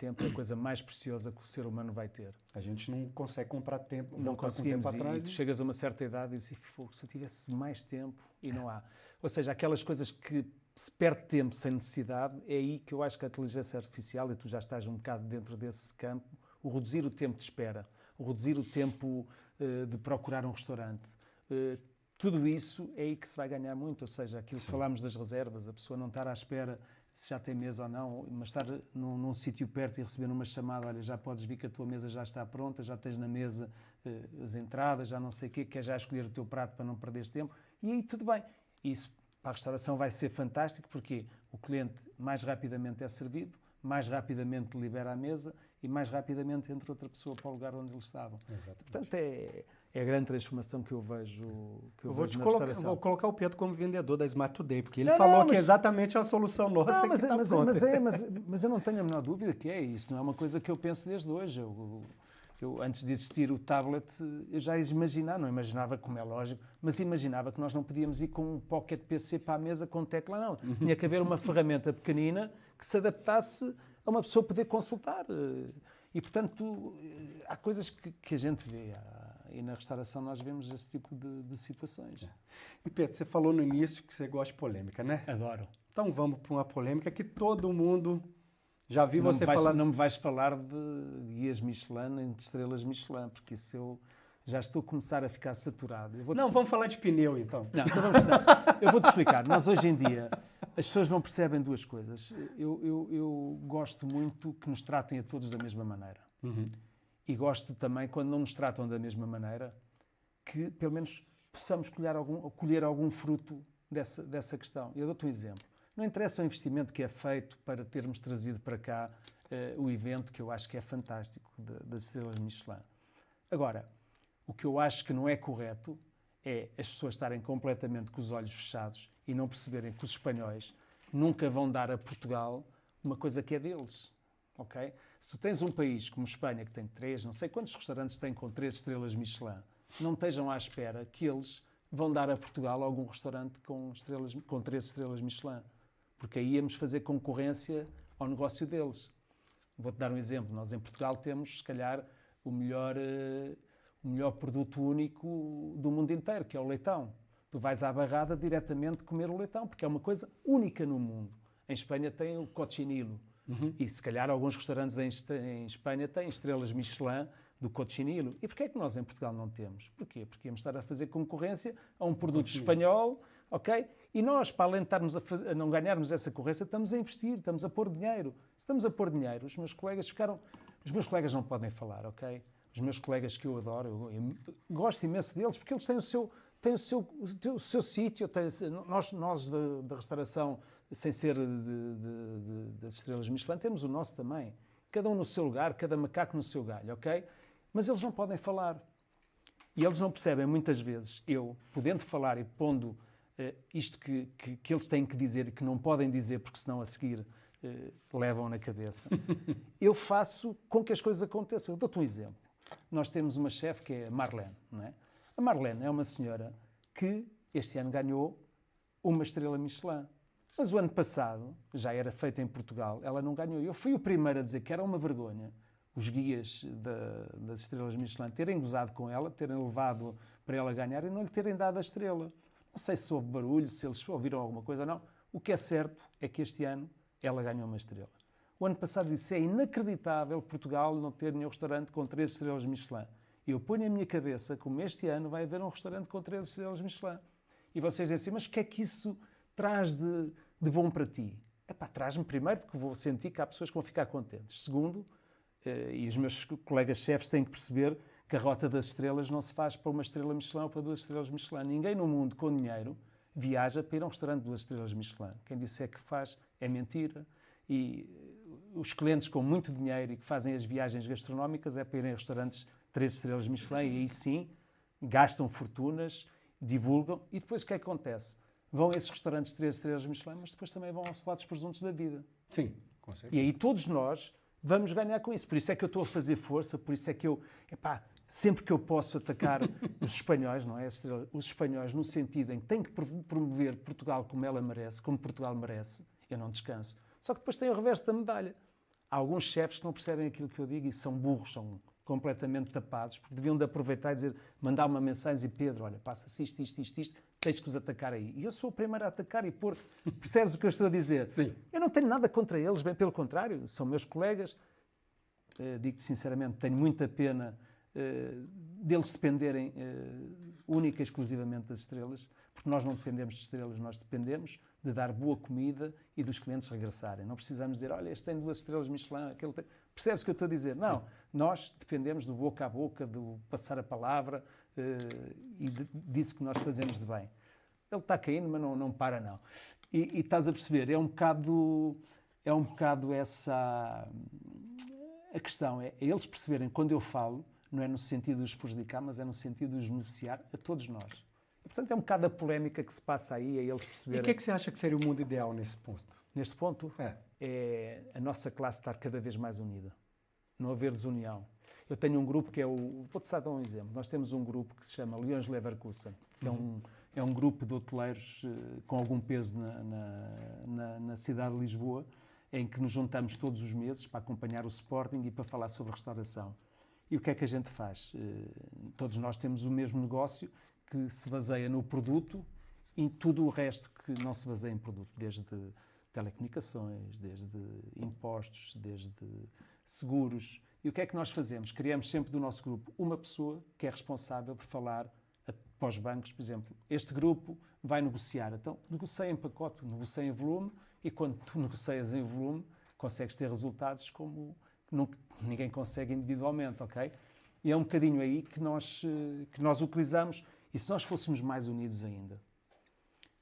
é a coisa mais preciosa que o ser humano vai ter. A gente não consegue comprar tempo, Não voltar com o conseguimos, tempo atrás. e tu chegas a uma certa idade e dizes, "Fogo, se eu tivesse mais tempo", e não há. Ou seja, aquelas coisas que se perde tempo sem necessidade, é aí que eu acho que a inteligência artificial, e tu já estás um bocado dentro desse campo, o reduzir o tempo de espera, o reduzir o tempo de procurar um restaurante, tudo isso é aí que se vai ganhar muito. Ou seja, aquilo que falámos das reservas, a pessoa não estar à espera se já tem mesa ou não, mas estar num sítio perto e receber uma chamada, olha, já podes vir que a tua mesa já está pronta, já tens na mesa as entradas, já não sei o quê, quer já escolher o teu prato para não perderes tempo, e aí tudo bem. Isso para a restauração vai ser fantástico, porque o cliente mais rapidamente é servido, mais rapidamente libera a mesa e mais rapidamente entra outra pessoa para o lugar onde eles estavam. Exatamente. Portanto, é a grande transformação que eu vejo, na Vou restauração. colocar o Pedro como vendedor da Smart Today, porque ele Não, falou não, que mas- exatamente é a solução nossa Não, que está pronta. mas eu não tenho a menor dúvida que é isso. Não é uma coisa que eu penso desde hoje. Eu, antes de existir o tablet, eu já não imaginava, como é lógico, mas imaginava que nós não podíamos ir com um pocket PC para a mesa com tecla, não. Tinha que haver uma ferramenta pequenina que se adaptasse a uma pessoa poder consultar. E, portanto, há coisas que a gente vê. E na restauração nós vemos esse tipo de situações. E Pedro, você falou no início que você gosta de polêmica, né? Adoro. Então vamos para uma polêmica que todo mundo já viu Não você me vais, falando. não me vais falar de guias Michelin nem de estrelas Michelin, porque isso eu já estou a começar a ficar saturado. Não, vamos falar de pneu então. Não, então eu vou-te explicar. Nós hoje em dia, as pessoas não percebem duas coisas. Eu gosto muito que nos tratem a todos da mesma maneira. E gosto também, quando não nos tratam da mesma maneira, que pelo menos possamos colher algum fruto dessa questão. Eu dou-te um exemplo. Não interessa o investimento que é feito para termos trazido para cá o evento, que eu acho que é fantástico, das estrelas Michelin. Agora, o que eu acho que não é correto é as pessoas estarem completamente com os olhos fechados e não perceberem que os espanhóis nunca vão dar a Portugal uma coisa que é deles. Okay? Se tu tens um país como Espanha, que tem 3, não sei quantos restaurantes tem com 3 estrelas Michelin, não estejam à espera que eles vão dar a Portugal algum restaurante com 3 estrelas Michelin. Porque aí íamos fazer concorrência ao negócio deles. Vou-te dar um exemplo. Nós em Portugal temos, se calhar, o melhor produto único do mundo inteiro, que é o leitão. Tu vais à barrada diretamente comer o leitão, porque é uma coisa única no mundo. Em Espanha tem o cochinilo. E se calhar alguns restaurantes em Espanha têm estrelas Michelin do cochinilo. E porquê é que nós em Portugal não temos? Porquê? Porque íamos estar a fazer concorrência a um produto espanhol, ok? E nós, para além de estarmos a não ganharmos essa concorrência, estamos a investir, estamos a pôr dinheiro. Se estamos a pôr dinheiro, os meus colegas não podem falar, ok? Os meus colegas que eu adoro, eu gosto imenso deles, porque eles têm o seu sítio. Nós da restauração, sem ser das estrelas Michelin, temos o nosso também. Cada um no seu lugar, cada macaco no seu galho, ok? Mas eles não podem falar. E eles não percebem, muitas vezes, eu, podendo falar e pondo isto que eles têm que dizer e que não podem dizer, porque senão a seguir levam na cabeça, eu faço com que as coisas aconteçam. Eu dou-te um exemplo. Nós temos uma chefe que é a Marlene, não é? A Marlene é uma senhora que este ano ganhou uma estrela Michelin. Mas o ano passado, já era feita em Portugal, ela não ganhou. Eu fui o primeiro a dizer que era uma vergonha os guias das estrelas Michelin terem gozado com ela, terem levado para ela ganhar e não lhe terem dado a estrela. Não sei se houve barulho, se eles ouviram alguma coisa ou não. O que é certo é que este ano ela ganhou uma estrela. O ano passado disse, é inacreditável Portugal não ter nenhum restaurante com 3 estrelas Michelin. E eu ponho a minha cabeça como este ano vai haver um restaurante com 3 estrelas Michelin. E vocês dizem assim, mas o que é que isso traz de bom para ti? Epá, traz-me primeiro porque vou sentir que há pessoas que vão ficar contentes. Segundo, e os meus colegas chefes têm que perceber que a rota das estrelas não se faz para uma estrela Michelin ou para 2 estrelas Michelin. Ninguém no mundo com dinheiro viaja para ir a um restaurante de 2 estrelas Michelin. Quem disser que faz é mentira. E os clientes com muito dinheiro e que fazem as viagens gastronómicas é para irem a restaurantes 3 estrelas Michelin e aí sim gastam fortunas, divulgam e depois o que é que acontece? Vão a esses restaurantes 3 estrelas Michelin, mas depois também vão aos lados presuntos da vida. Sim, com certeza. E aí todos nós vamos ganhar com isso. Por isso é que eu estou a fazer força, por isso é que eu sempre que eu posso atacar os espanhóis, não é? Os espanhóis no sentido em que têm que promover Portugal como ela merece, como Portugal merece, eu não descanso. Só que depois tem o reverso da medalha. Há alguns chefes que não percebem aquilo que eu digo e são burros, são completamente tapados, porque deviam de aproveitar e dizer, mandar uma mensagem e dizer, Pedro, olha, passa-se isto, tens que os atacar aí. E eu sou o primeiro a atacar e pôr. Percebes o que eu estou a dizer? Sim. Eu não tenho nada contra eles, bem pelo contrário, são meus colegas. Digo-te sinceramente, tenho muita pena deles dependerem única e exclusivamente das estrelas, porque nós não dependemos de estrelas, nós dependemos de dar boa comida e dos clientes regressarem. Não precisamos dizer, olha, este tem 2 estrelas Michelin, aquele tem... Percebes o que eu estou a dizer? Não, sim. Nós dependemos do boca a boca, do passar a palavra e disso que nós fazemos de bem. Ele está caindo, mas não para não. E estás a perceber, é um bocado essa... A questão é eles perceberem, quando eu falo, não é no sentido de os prejudicar, mas é no sentido de os beneficiar a todos nós. E, portanto, é um bocado a polémica que se passa aí, é eles perceberem... E o que é que você acha que seria o mundo ideal nesse ponto? Neste ponto? É a nossa classe estar cada vez mais unida. Não haver desunião. Eu tenho um grupo que é o... Vou-te só dar um exemplo. Nós temos um grupo que se chama Leões Leverkusen, que é um grupo de hoteleiros com algum peso na cidade de Lisboa, em que nos juntamos todos os meses para acompanhar o Sporting e para falar sobre restauração. E o que é que a gente faz? Todos nós temos o mesmo negócio que se baseia no produto e tudo o resto que não se baseia em produto, desde telecomunicações, desde impostos, desde seguros. E o que é que nós fazemos? Criamos sempre do nosso grupo uma pessoa que é responsável de falar para os bancos, por exemplo, este grupo vai negociar, então negocia em pacote, negocia em volume, e quando tu negocias em volume, consegues ter resultados como ninguém consegue individualmente, ok? E é um bocadinho aí que nós utilizamos, e se nós fôssemos mais unidos ainda,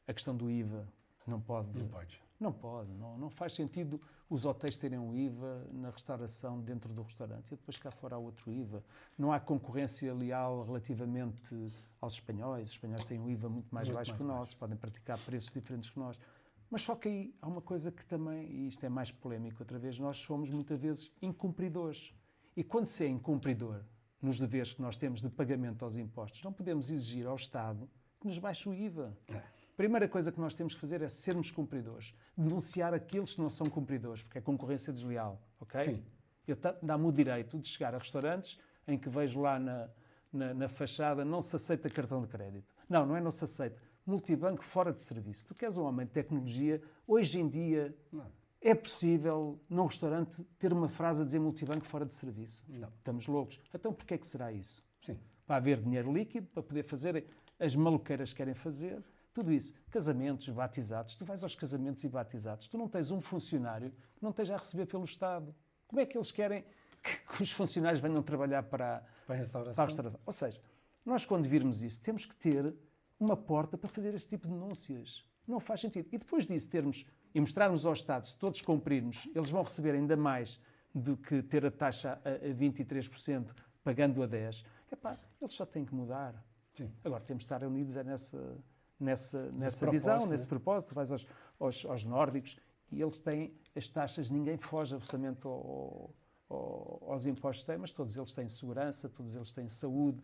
a questão do IVA não pode. Não faz sentido os hotéis terem um IVA na restauração dentro do restaurante e depois cá fora há outro IVA. Não há concorrência leal relativamente aos espanhóis. Os espanhóis têm um IVA muito mais baixo que o nosso, podem praticar preços diferentes que nós. Mas só que aí há uma coisa que também, e isto é mais polémico outra vez, nós somos muitas vezes incumpridores. E quando se é incumpridor nos deveres que nós temos de pagamento aos impostos, não podemos exigir ao Estado que nos baixe o IVA. A primeira coisa que nós temos que fazer é sermos cumpridores. Denunciar aqueles que não são cumpridores, porque é concorrência desleal, ok? Sim. Dá-me o direito de chegar a restaurantes em que vejo lá na fachada não se aceita cartão de crédito. Não é se aceita. Multibanco fora de serviço. Tu queres um homem de tecnologia, hoje em dia é possível num restaurante ter uma frase a dizer multibanco fora de serviço? Não. Estamos loucos. Então porquê é que será isso? Sim. Para haver dinheiro líquido, para poder fazer as maluqueiras que querem fazer, tudo isso. Casamentos, batizados. Tu vais aos casamentos e batizados. Tu não tens um funcionário que não esteja a receber pelo Estado. Como é que eles querem que os funcionários venham trabalhar para a restauração? Ou seja, nós quando virmos isso, temos que ter uma porta para fazer este tipo de denúncias. Não faz sentido. E depois disso e mostrarmos ao Estado, se todos cumprirmos, eles vão receber ainda mais do que ter a taxa a 23%, pagando a 10%. Eles só têm que mudar. Sim. Agora, temos de estar unidos nessa visão, nesse propósito. Tu vais aos nórdicos e eles têm as taxas, ninguém foge absolutamente aos impostos, mas todos eles têm segurança, todos eles têm saúde,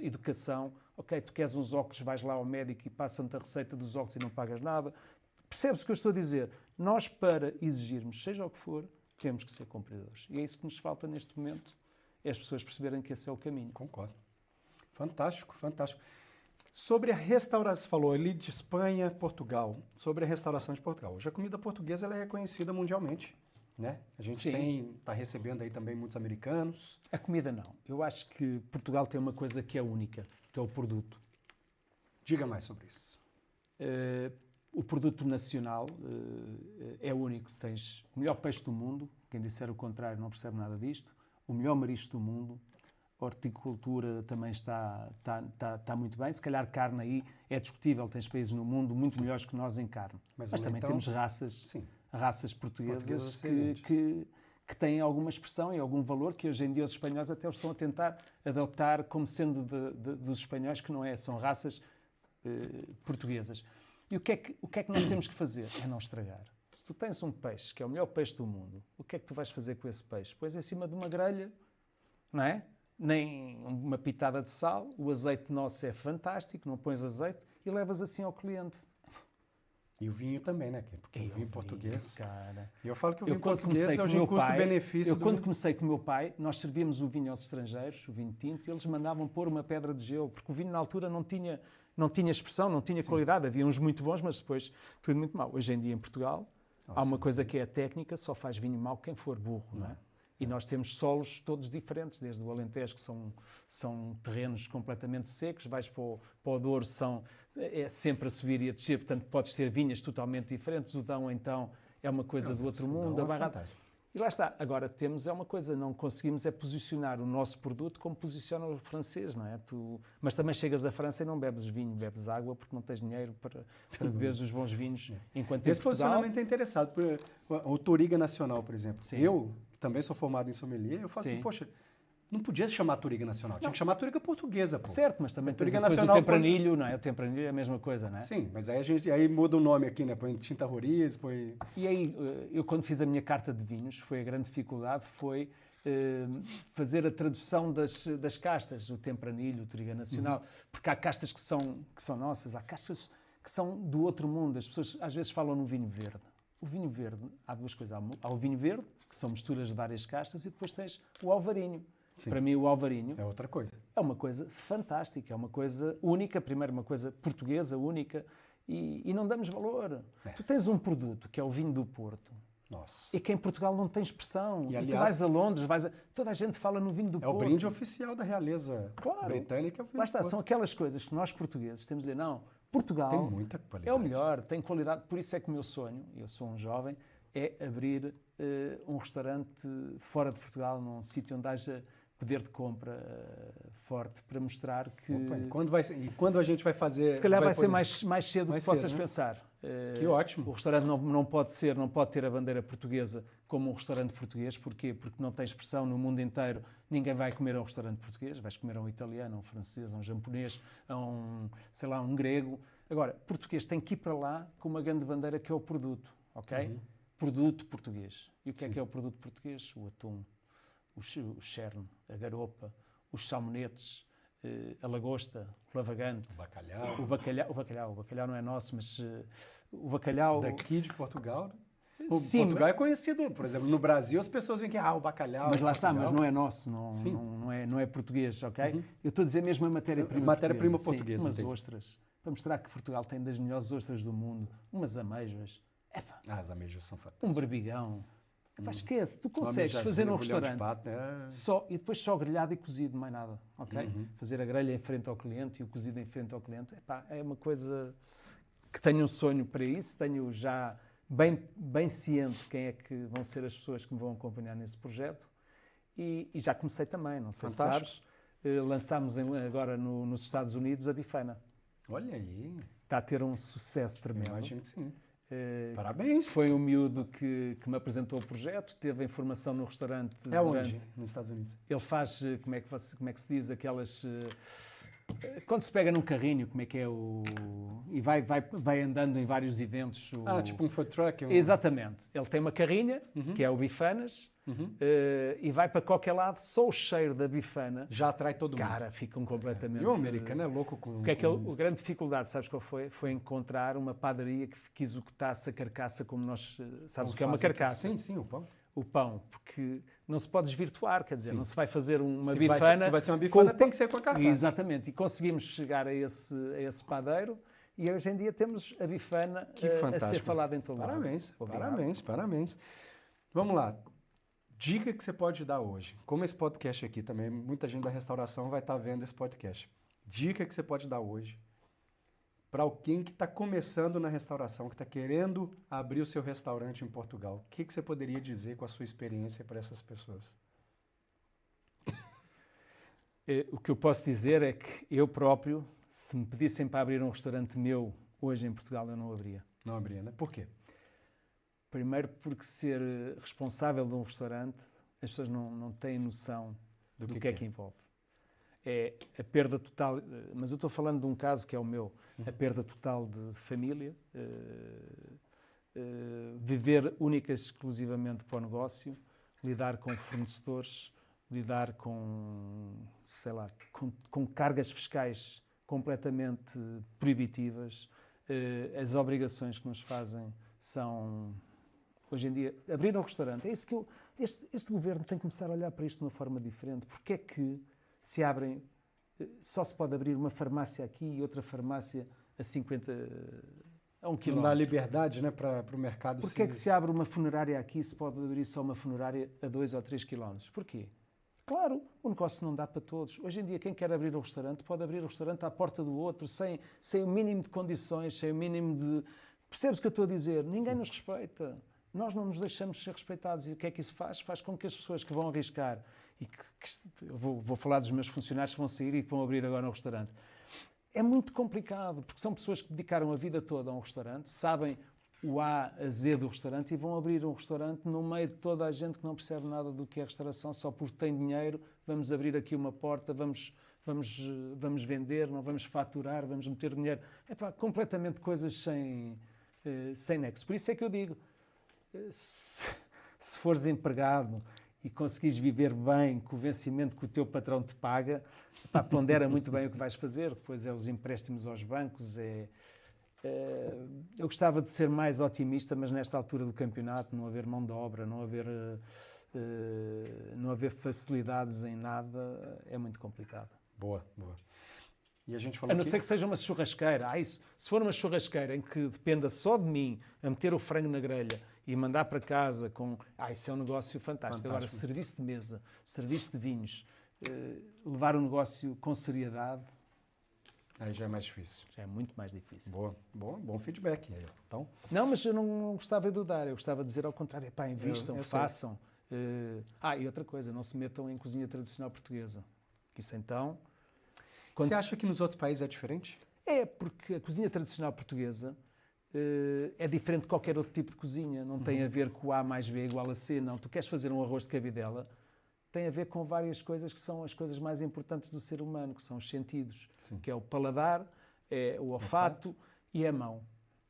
educação. Ok, tu queres uns óculos, vais lá ao médico e passam-te a receita dos óculos e não pagas nada. Percebes o que eu estou a dizer? Nós, para exigirmos, seja o que for, temos que ser cumpridores. E é isso que nos falta neste momento, é as pessoas perceberem que esse é o caminho. Concordo. Fantástico, fantástico. Sobre a restauração, você falou ali de Espanha, Portugal, sobre a restauração de Portugal. Hoje a comida portuguesa ela é reconhecida mundialmente. Né? A gente está recebendo aí também muitos americanos. A comida não. Eu acho que Portugal tem uma coisa que é única, que é o produto. Diga mais sobre isso. O produto nacional é único. Tens o melhor peixe do mundo, quem disser o contrário não percebe nada disto, o melhor marisco do mundo, a horticultura também está muito bem. Se calhar carne aí é discutível, tens países no mundo muito melhores que nós em carne. Mas também temos raças portuguesas que têm alguma expressão e algum valor que hoje em dia os espanhóis até os estão a tentar adotar como sendo dos espanhóis, que não é, são raças portuguesas. E o que é que nós temos que fazer? É não estragar. Se tu tens um peixe, que é o melhor peixe do mundo, o que é que tu vais fazer com esse peixe? Pois em cima de uma grelha, não é? nem uma pitada de sal, o azeite nosso é fantástico, não pões azeite e levas assim ao cliente. E o vinho também, né? Porque o vinho português... Cara. E eu falo que o Eu, vinho quando português comecei é com o o meu custo-benefício pai, quando comecei com o meu pai, nós servíamos o vinho aos estrangeiros, o vinho tinto, e eles mandavam pôr uma pedra de gelo, porque o vinho na altura não tinha expressão, não tinha qualidade. Havia uns muito bons, mas depois tudo muito mau. Hoje em dia, em Portugal, há uma coisa que é a técnica, só faz vinho mau quem for burro, não é? E nós temos solos todos diferentes, desde o Alentejo, que são terrenos completamente secos, vais para o Douro, é sempre a subir e a descer, portanto podes ter vinhas totalmente diferentes. O Dão, então, é uma coisa do outro mundo. E lá está. Agora temos uma coisa, não conseguimos posicionar o nosso produto como posiciona o francês, não é? Mas também chegas à França e não bebes vinho, bebes água, porque não tens dinheiro para beberes os bons vinhos. Enquanto esse posicionamento é interessado. O Touriga Nacional, por exemplo. Sim. Eu também sou formado em sommelier, eu falo assim, poxa, não podia se chamar Touriga Nacional, tinha que chamar Touriga Portuguesa, pô. Certo, mas também Touriga depois Nacional, o Tempranilho, não é? O Tempranilho é a mesma coisa, não é? Sim, mas aí muda o nome aqui, né? Põe Tinta Roriz, põe... E aí, eu quando fiz a minha carta de vinhos, a grande dificuldade foi fazer a tradução das castas, o Tempranilho, o Touriga Nacional, porque há castas que são nossas, há castas que são do outro mundo. As pessoas às vezes falam no vinho verde. O vinho verde, há duas coisas. Há o vinho verde, que são misturas de várias castas, e depois tens o alvarinho. Sim. Para mim, o alvarinho é outra coisa. É uma coisa fantástica, é uma coisa única, primeiro uma coisa portuguesa, única, e não damos valor. Tu tens um produto, que é o vinho do Porto, Nossa. e que em Portugal não tem expressão. E, aliás, tu vais a Londres, toda a gente fala no vinho do Porto. É o brinde oficial da realeza britânica. Lá está, são aquelas coisas que nós portugueses temos a dizer, não, Portugal tem muita qualidade. É o melhor, tem qualidade. Por isso é que o meu sonho, eu sou um jovem, é abrir um restaurante fora de Portugal, num sítio onde haja poder de compra forte, para mostrar que... Opa, e quando a gente vai fazer... Se calhar vai ser mais cedo do que possas né? pensar. Que ótimo. O restaurante não pode ter a bandeira portuguesa como um restaurante português. Porquê? Porque não tem expressão no mundo inteiro. Ninguém vai comer a um restaurante português. Vais comer a um italiano, a um francês, a um japonês, a um grego. Agora, português tem que ir para lá com uma grande bandeira que é o produto, ok? Produto português. E o que é o produto português? O atum, o cherne, a garopa, os salmonetes, a lagosta, o lavagante, o bacalhau não é nosso, mas o bacalhau... Daqui de Portugal... Sim, Portugal é conhecido, por exemplo, no Brasil as pessoas veem que o bacalhau... Mas lá está, mas não é nosso, não é português, ok? Eu estou a dizer mesmo a matéria-prima Matéria-prima portuguesa. Umas ostras, para mostrar que Portugal tem das melhores ostras do mundo, umas amêijoas. As amêijoas são fantásticas. Um barbigão. Esquece, tu consegues fazer num restaurante de pato, e depois só grelhado e cozido, mais nada, ok? Fazer a grelha em frente ao cliente e o cozido em frente ao cliente, é uma coisa que tenho um sonho para isso, tenho já bem ciente quem é que vão ser as pessoas que me vão acompanhar nesse projeto e já comecei também, não sei se sabes, lançámos agora nos Estados Unidos a bifana. Olha aí. Está a ter um sucesso tremendo. Eu imagino que sim. Parabéns! Foi um miúdo que me apresentou o projeto, teve a informação no restaurante. Onde? Nos Estados Unidos? Ele faz, como é que se diz, aquelas... Quando se pega num carrinho, como é que é e vai andando em vários eventos. Tipo um food truck. Exatamente. Ele tem uma carrinha, que é o Bifanas, e vai para qualquer lado, só o cheiro da bifana... Já atrai todo mundo. Cara, ficam completamente... E o americano é louco com... A grande dificuldade, sabes qual foi? Foi encontrar uma padaria que executasse a carcaça como nós... Sabes o que é uma carcaça? Sim, o pão. O pão, porque não se pode desvirtuar, quer dizer, não se vai fazer uma bifana... Se vai ser uma bifana, tem que ser com a carcaça. Exatamente, e conseguimos chegar a esse padeiro e hoje em dia temos a bifana a ser falada em todo lado. Parabéns. Vamos lá. Dica que você pode dar hoje. Como esse podcast aqui também, muita gente da restauração vai estar vendo esse podcast. Dica que você pode dar hoje para alguém que está começando na restauração, que está querendo abrir o seu restaurante em Portugal. O que você poderia dizer com a sua experiência para essas pessoas? O que eu posso dizer é que eu próprio, se me pedissem para abrir um restaurante meu hoje em Portugal, eu não abria. Não abria, né? Por quê? Primeiro porque ser responsável de um restaurante, as pessoas não têm noção do que é que envolve. É a perda total, mas eu estou falando de um caso que é o meu, a perda total de família, viver única e exclusivamente para o negócio, lidar com fornecedores, lidar com, sei lá, com cargas fiscais completamente proibitivas. As obrigações que nos fazem são, hoje em dia, abrir um restaurante. É isso que este governo tem que começar a olhar para isto de uma forma diferente. Porque é que se abrem, só se pode abrir uma farmácia aqui e outra farmácia a 50, a 1 km? Não dá liberdade, né, para o mercado. Porquê é que se abre uma funerária aqui e se pode abrir só uma funerária a 2 ou 3 km? Porquê? Claro, o negócio não dá para todos. Hoje em dia, quem quer abrir um restaurante pode abrir o restaurante à porta do outro, sem o mínimo de condições, sem o mínimo de... Percebes o que eu estou a dizer? Ninguém nos respeita. Nós não nos deixamos ser respeitados. E o que é que isso faz? Faz com que as pessoas que vão arriscar, e eu vou falar dos meus funcionários que vão sair e que vão abrir agora um restaurante. É muito complicado, porque são pessoas que dedicaram a vida toda a um restaurante, sabem o A a Z do restaurante e vão abrir um restaurante no meio de toda a gente que não percebe nada do que é restauração, só porque tem dinheiro, vamos abrir aqui uma porta, vamos vender, não vamos faturar, vamos meter dinheiro. Completamente coisas sem nexo. Por isso é que eu digo, se fores empregado e conseguires viver bem com o vencimento que o teu patrão te paga, pondera muito bem o que vais fazer. Depois é os empréstimos aos bancos, eu gostava de ser mais otimista, mas nesta altura do campeonato, não haver mão de obra, não haver facilidades em nada, é muito complicado. Boa. E a gente falou a não ser que seja uma churrasqueira. Se for uma churrasqueira em que dependa só de mim a meter o frango na grelha e mandar para casa com... isso é um negócio fantástico. Agora, serviço de mesa, serviço de vinhos, levar o negócio com seriedade... Aí já é mais difícil. Já é muito mais difícil. Bom feedback. Então... Não, mas eu não gostava de dar. Eu gostava de dizer ao contrário. Invistam, façam. E outra coisa, não se metam em cozinha tradicional portuguesa. Isso então... Você acha que nos outros países é diferente? É, porque a cozinha tradicional portuguesa é diferente de qualquer outro tipo de cozinha. Não tem a ver com A mais B igual a C, não. Tu queres fazer um arroz de cabidela, tem a ver com várias coisas que são as coisas mais importantes do ser humano, que são os sentidos. Sim. Que é o paladar, é o olfato e a mão.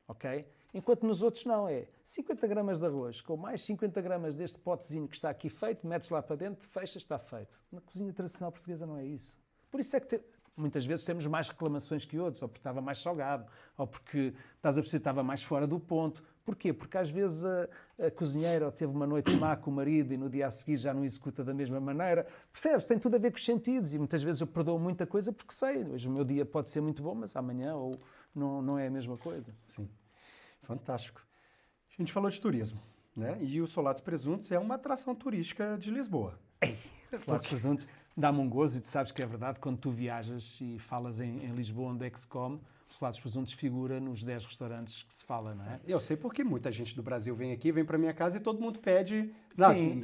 Ok? Enquanto nos outros não, é 50 gramas de arroz com mais 50 gramas deste potezinho que está aqui feito, metes lá para dentro, fechas, está feito. Na cozinha tradicional portuguesa não é isso. Por isso é que muitas vezes temos mais reclamações que outros, ou porque estava mais salgado, ou porque estava mais fora do ponto. Porquê? Porque às vezes a cozinheira teve uma noite má com o marido e no dia a seguir já não executa da mesma maneira. Percebes? Tem tudo a ver com os sentidos e muitas vezes eu perdoo muita coisa porque sei. Hoje o meu dia pode ser muito bom, mas amanhã não é a mesma coisa. Sim. Fantástico. A gente falou de turismo, né? E o Solados Presuntos é uma atração turística de Lisboa. Solados Presuntos dá-me um gozo e tu sabes que é verdade, quando tu viajas e falas em Lisboa onde é que se come, o Solados Presuntos figura nos 10 restaurantes que se fala, não é? Eu sei porque muita gente do Brasil vem aqui, vem para minha casa e todo mundo pede,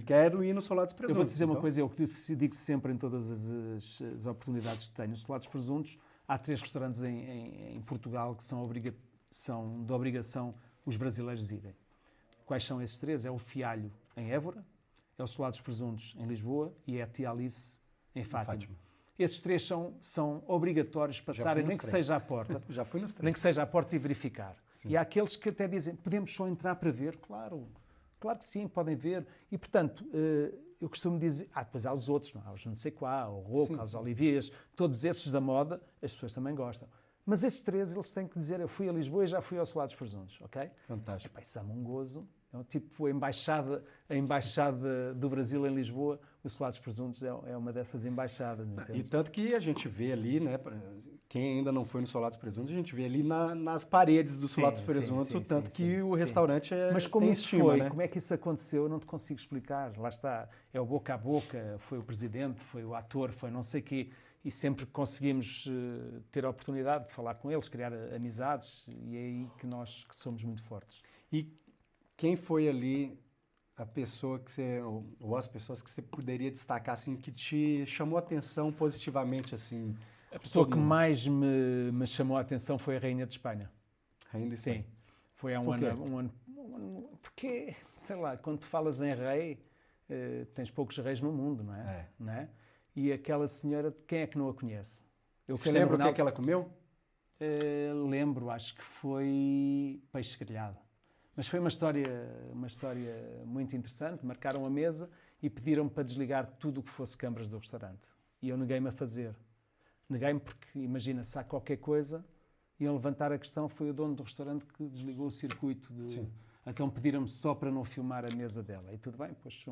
quero ir no Solados Presuntos. Eu vou te dizer uma coisa, eu digo sempre em todas as oportunidades que tenho. Os Solados Presuntos, há 3 restaurantes em Portugal que são de obrigação os brasileiros irem. Quais são esses 3? É o Fialho, em Évora, é o Solados Presuntos, em Lisboa, e é a Tia Alice, em Fátima. Esses 3 são obrigatórios passarem, nem que seja à porta. Já fui nos 3. Nem que seja à porta e verificar. Sim. E há aqueles que até dizem, podemos só entrar para ver? Claro que sim, podem ver. E, portanto, eu costumo dizer... depois há os outros, não há os não sei qual, o Roco, os Olivias, todos esses da moda, as pessoas também gostam. Mas esses 3, eles têm que dizer, eu fui a Lisboa e já fui ao Solados Presuntos, ok? Fantástico. Isso é um gozo. É tipo a embaixada do Brasil em Lisboa, o Solados Presuntos é uma dessas embaixadas. Entende? E tanto que a gente vê ali, né, quem ainda não foi no Solados Presuntos, a gente vê ali nas paredes do Solados Presuntos o tanto que o restaurante Mas como tem isso estima, foi, né? Como é que isso aconteceu, eu não te consigo explicar. Lá está, é o boca a boca, foi o presidente, foi o ator, foi não sei quê. E sempre conseguimos ter a oportunidade de falar com eles, criar amizades, e é aí que nós que somos muito fortes. E quem foi ali a pessoa que você, ou as pessoas que você poderia destacar, assim, que te chamou a atenção positivamente, assim? A pessoa que mais me chamou a atenção foi a Rainha de Espanha. Rainha de Espanha? Sim. Foi há um ano. Porque, sei lá, quando tu falas em rei, tens poucos reis no mundo, não é? Não é? E aquela senhora, quem é que não a conhece? Você lembra o que ela comeu? Lembro, acho que foi peixe grelhado. Mas foi uma história muito interessante. Marcaram a mesa e pediram-me para desligar tudo o que fosse câmaras do restaurante. E eu neguei-me a fazer. Neguei-me porque, imagina, se há qualquer coisa, iam levantar a questão, foi o dono do restaurante que desligou o circuito. Sim. Então pediram-me só para não filmar a mesa dela. E tudo bem, pôs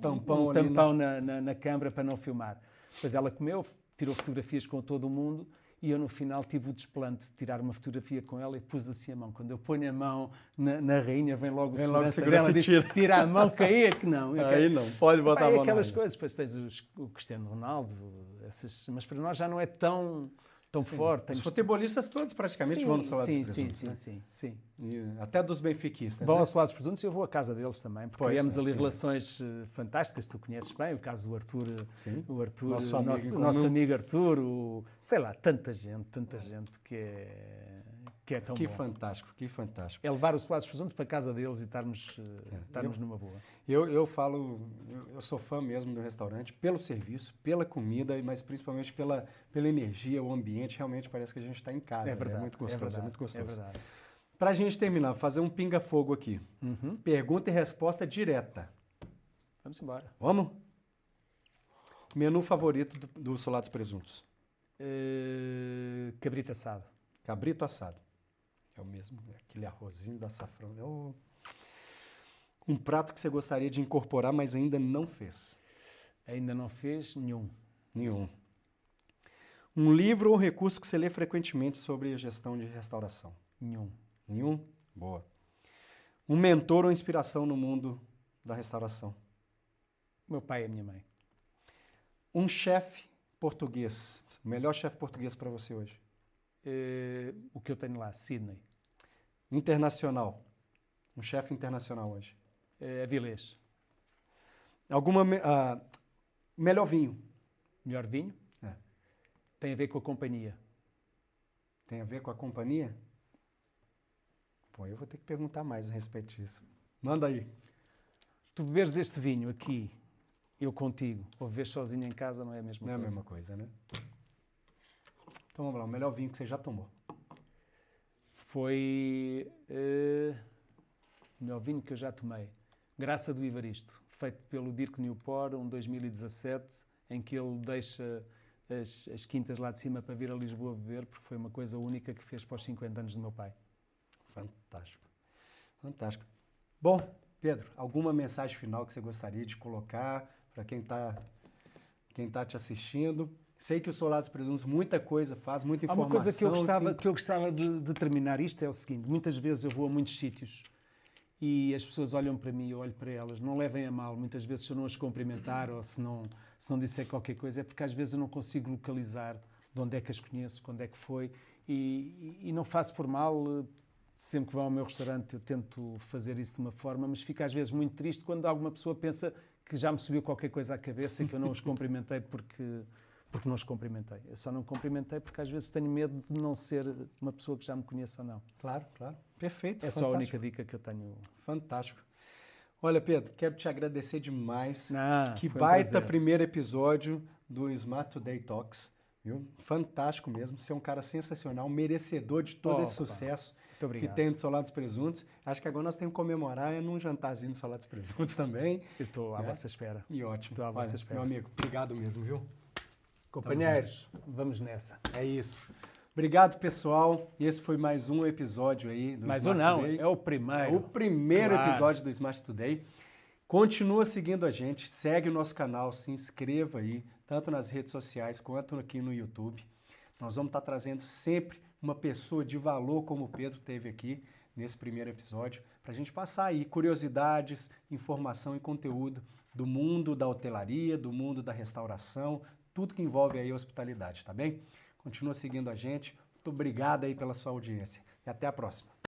tampão, tampão na câmara para não filmar. Depois ela comeu, tirou fotografias com todo o mundo e eu no final tive o desplante de tirar uma fotografia com ela e pus assim a mão. Quando eu ponho a mão na rainha, vem logo o segurança dela e diz, tira a mão, que aí é que não. Aí não, pode botar a mão aquelas coisas, depois tens o Cristiano Ronaldo, mas para nós já não é tão forte. Os futebolistas todos praticamente vão no Salado dos Presuntos. Sim. Até dos benfiquistas. Vão ao Salado dos Presuntos e eu vou à casa deles também, porque criamos ali sim. relações fantásticas, tu conheces bem, o caso do Arthur, nosso amigo Arthur, sei lá, tanta gente que é tão que bom. Que fantástico. É levar o Salado dos Presuntos para a casa deles e estarmos numa boa. Eu falo, eu sou fã mesmo do restaurante, pelo serviço, pela comida, mas principalmente pela energia, o ambiente, realmente parece que a gente está em casa. É verdade, É muito gostoso, é muito gostoso. É verdade. Para a gente terminar, fazer um pinga-fogo aqui. Pergunta e resposta direta. Vamos embora. Vamos? Menu favorito do Salado dos Presuntos? Cabrito assado. Cabrito assado. É o mesmo, aquele arrozinho do açafrão. Um prato que você gostaria de incorporar, mas ainda não fez? Ainda não fez nenhum. Nenhum. Um livro ou recurso que você lê frequentemente sobre a gestão de restauração? Nenhum. Nenhum? Boa. Um mentor ou inspiração no mundo da restauração? Meu pai e a minha mãe. Um chefe português, o melhor chefe português para você hoje? O que eu tenho lá, Sydney. Internacional. Um chefe internacional hoje. Avilés. Melhor vinho? Melhor vinho? Tem a ver com a companhia. Tem a ver com a companhia? Pô, eu vou ter que perguntar mais a respeito disso. Manda aí. Tu beberes este vinho aqui, eu contigo, ou beberes sozinho em casa, não é a mesma coisa. Não é a mesma coisa, né? Então vamos lá, o melhor vinho que você já tomou? Foi o melhor vinho que eu já tomei. Graça do Ivaristo, feito pelo Dirk Newport, 2017, em que ele deixa as quintas lá de cima para vir a Lisboa beber, porque foi uma coisa única que fez para os 50 anos do meu pai. Fantástico. Fantástico. Bom, Pedro, alguma mensagem final que você gostaria de colocar para quem tá te assistindo? Sei que o Salado dos Presuntos muita coisa faz, muita informação. Há uma coisa que eu gostava de terminar isto é o seguinte, muitas vezes eu vou a muitos sítios e as pessoas olham para mim, eu olho para elas, não levem a mal, muitas vezes se eu não as cumprimentar ou se não disser qualquer coisa, é porque às vezes eu não consigo localizar de onde é que as conheço, quando é que foi, e não faço por mal, sempre que vou ao meu restaurante eu tento fazer isso de uma forma, mas fico às vezes muito triste quando alguma pessoa pensa que já me subiu qualquer coisa à cabeça e que eu não os cumprimentei porque não os cumprimentei. Eu só não cumprimentei porque às vezes tenho medo de não ser uma pessoa que já me conheça ou não. Claro, claro. Perfeito. É só a única dica que eu tenho. Fantástico. Olha, Pedro, quero te agradecer demais. Que foi baita primeiro episódio do Smart Today Talks. Viu? Fantástico mesmo. Você é um cara sensacional, merecedor de todo esse sucesso que tem no Salado dos Presuntos. Acho que agora nós temos que comemorar num jantarzinho do Salado dos Presuntos também. Eu estou à vossa espera. E ótimo. Estou à vossa espera. Meu amigo, obrigado mesmo, viu? Companheiros, vamos nessa. É isso. Obrigado, pessoal. Esse foi mais um episódio aí do Mais Smart um não, Today. é o primeiro. É o primeiro episódio do Smart Today. Continua seguindo a gente, segue o nosso canal, se inscreva aí, tanto nas redes sociais quanto aqui no YouTube. Nós vamos estar trazendo sempre uma pessoa de valor como o Pedro teve aqui nesse primeiro episódio, para a gente passar aí curiosidades, informação e conteúdo do mundo da hotelaria, do mundo da restauração, tudo que envolve aí a hospitalidade, tá bem? Continua seguindo a gente. Muito obrigado aí pela sua audiência e até a próxima.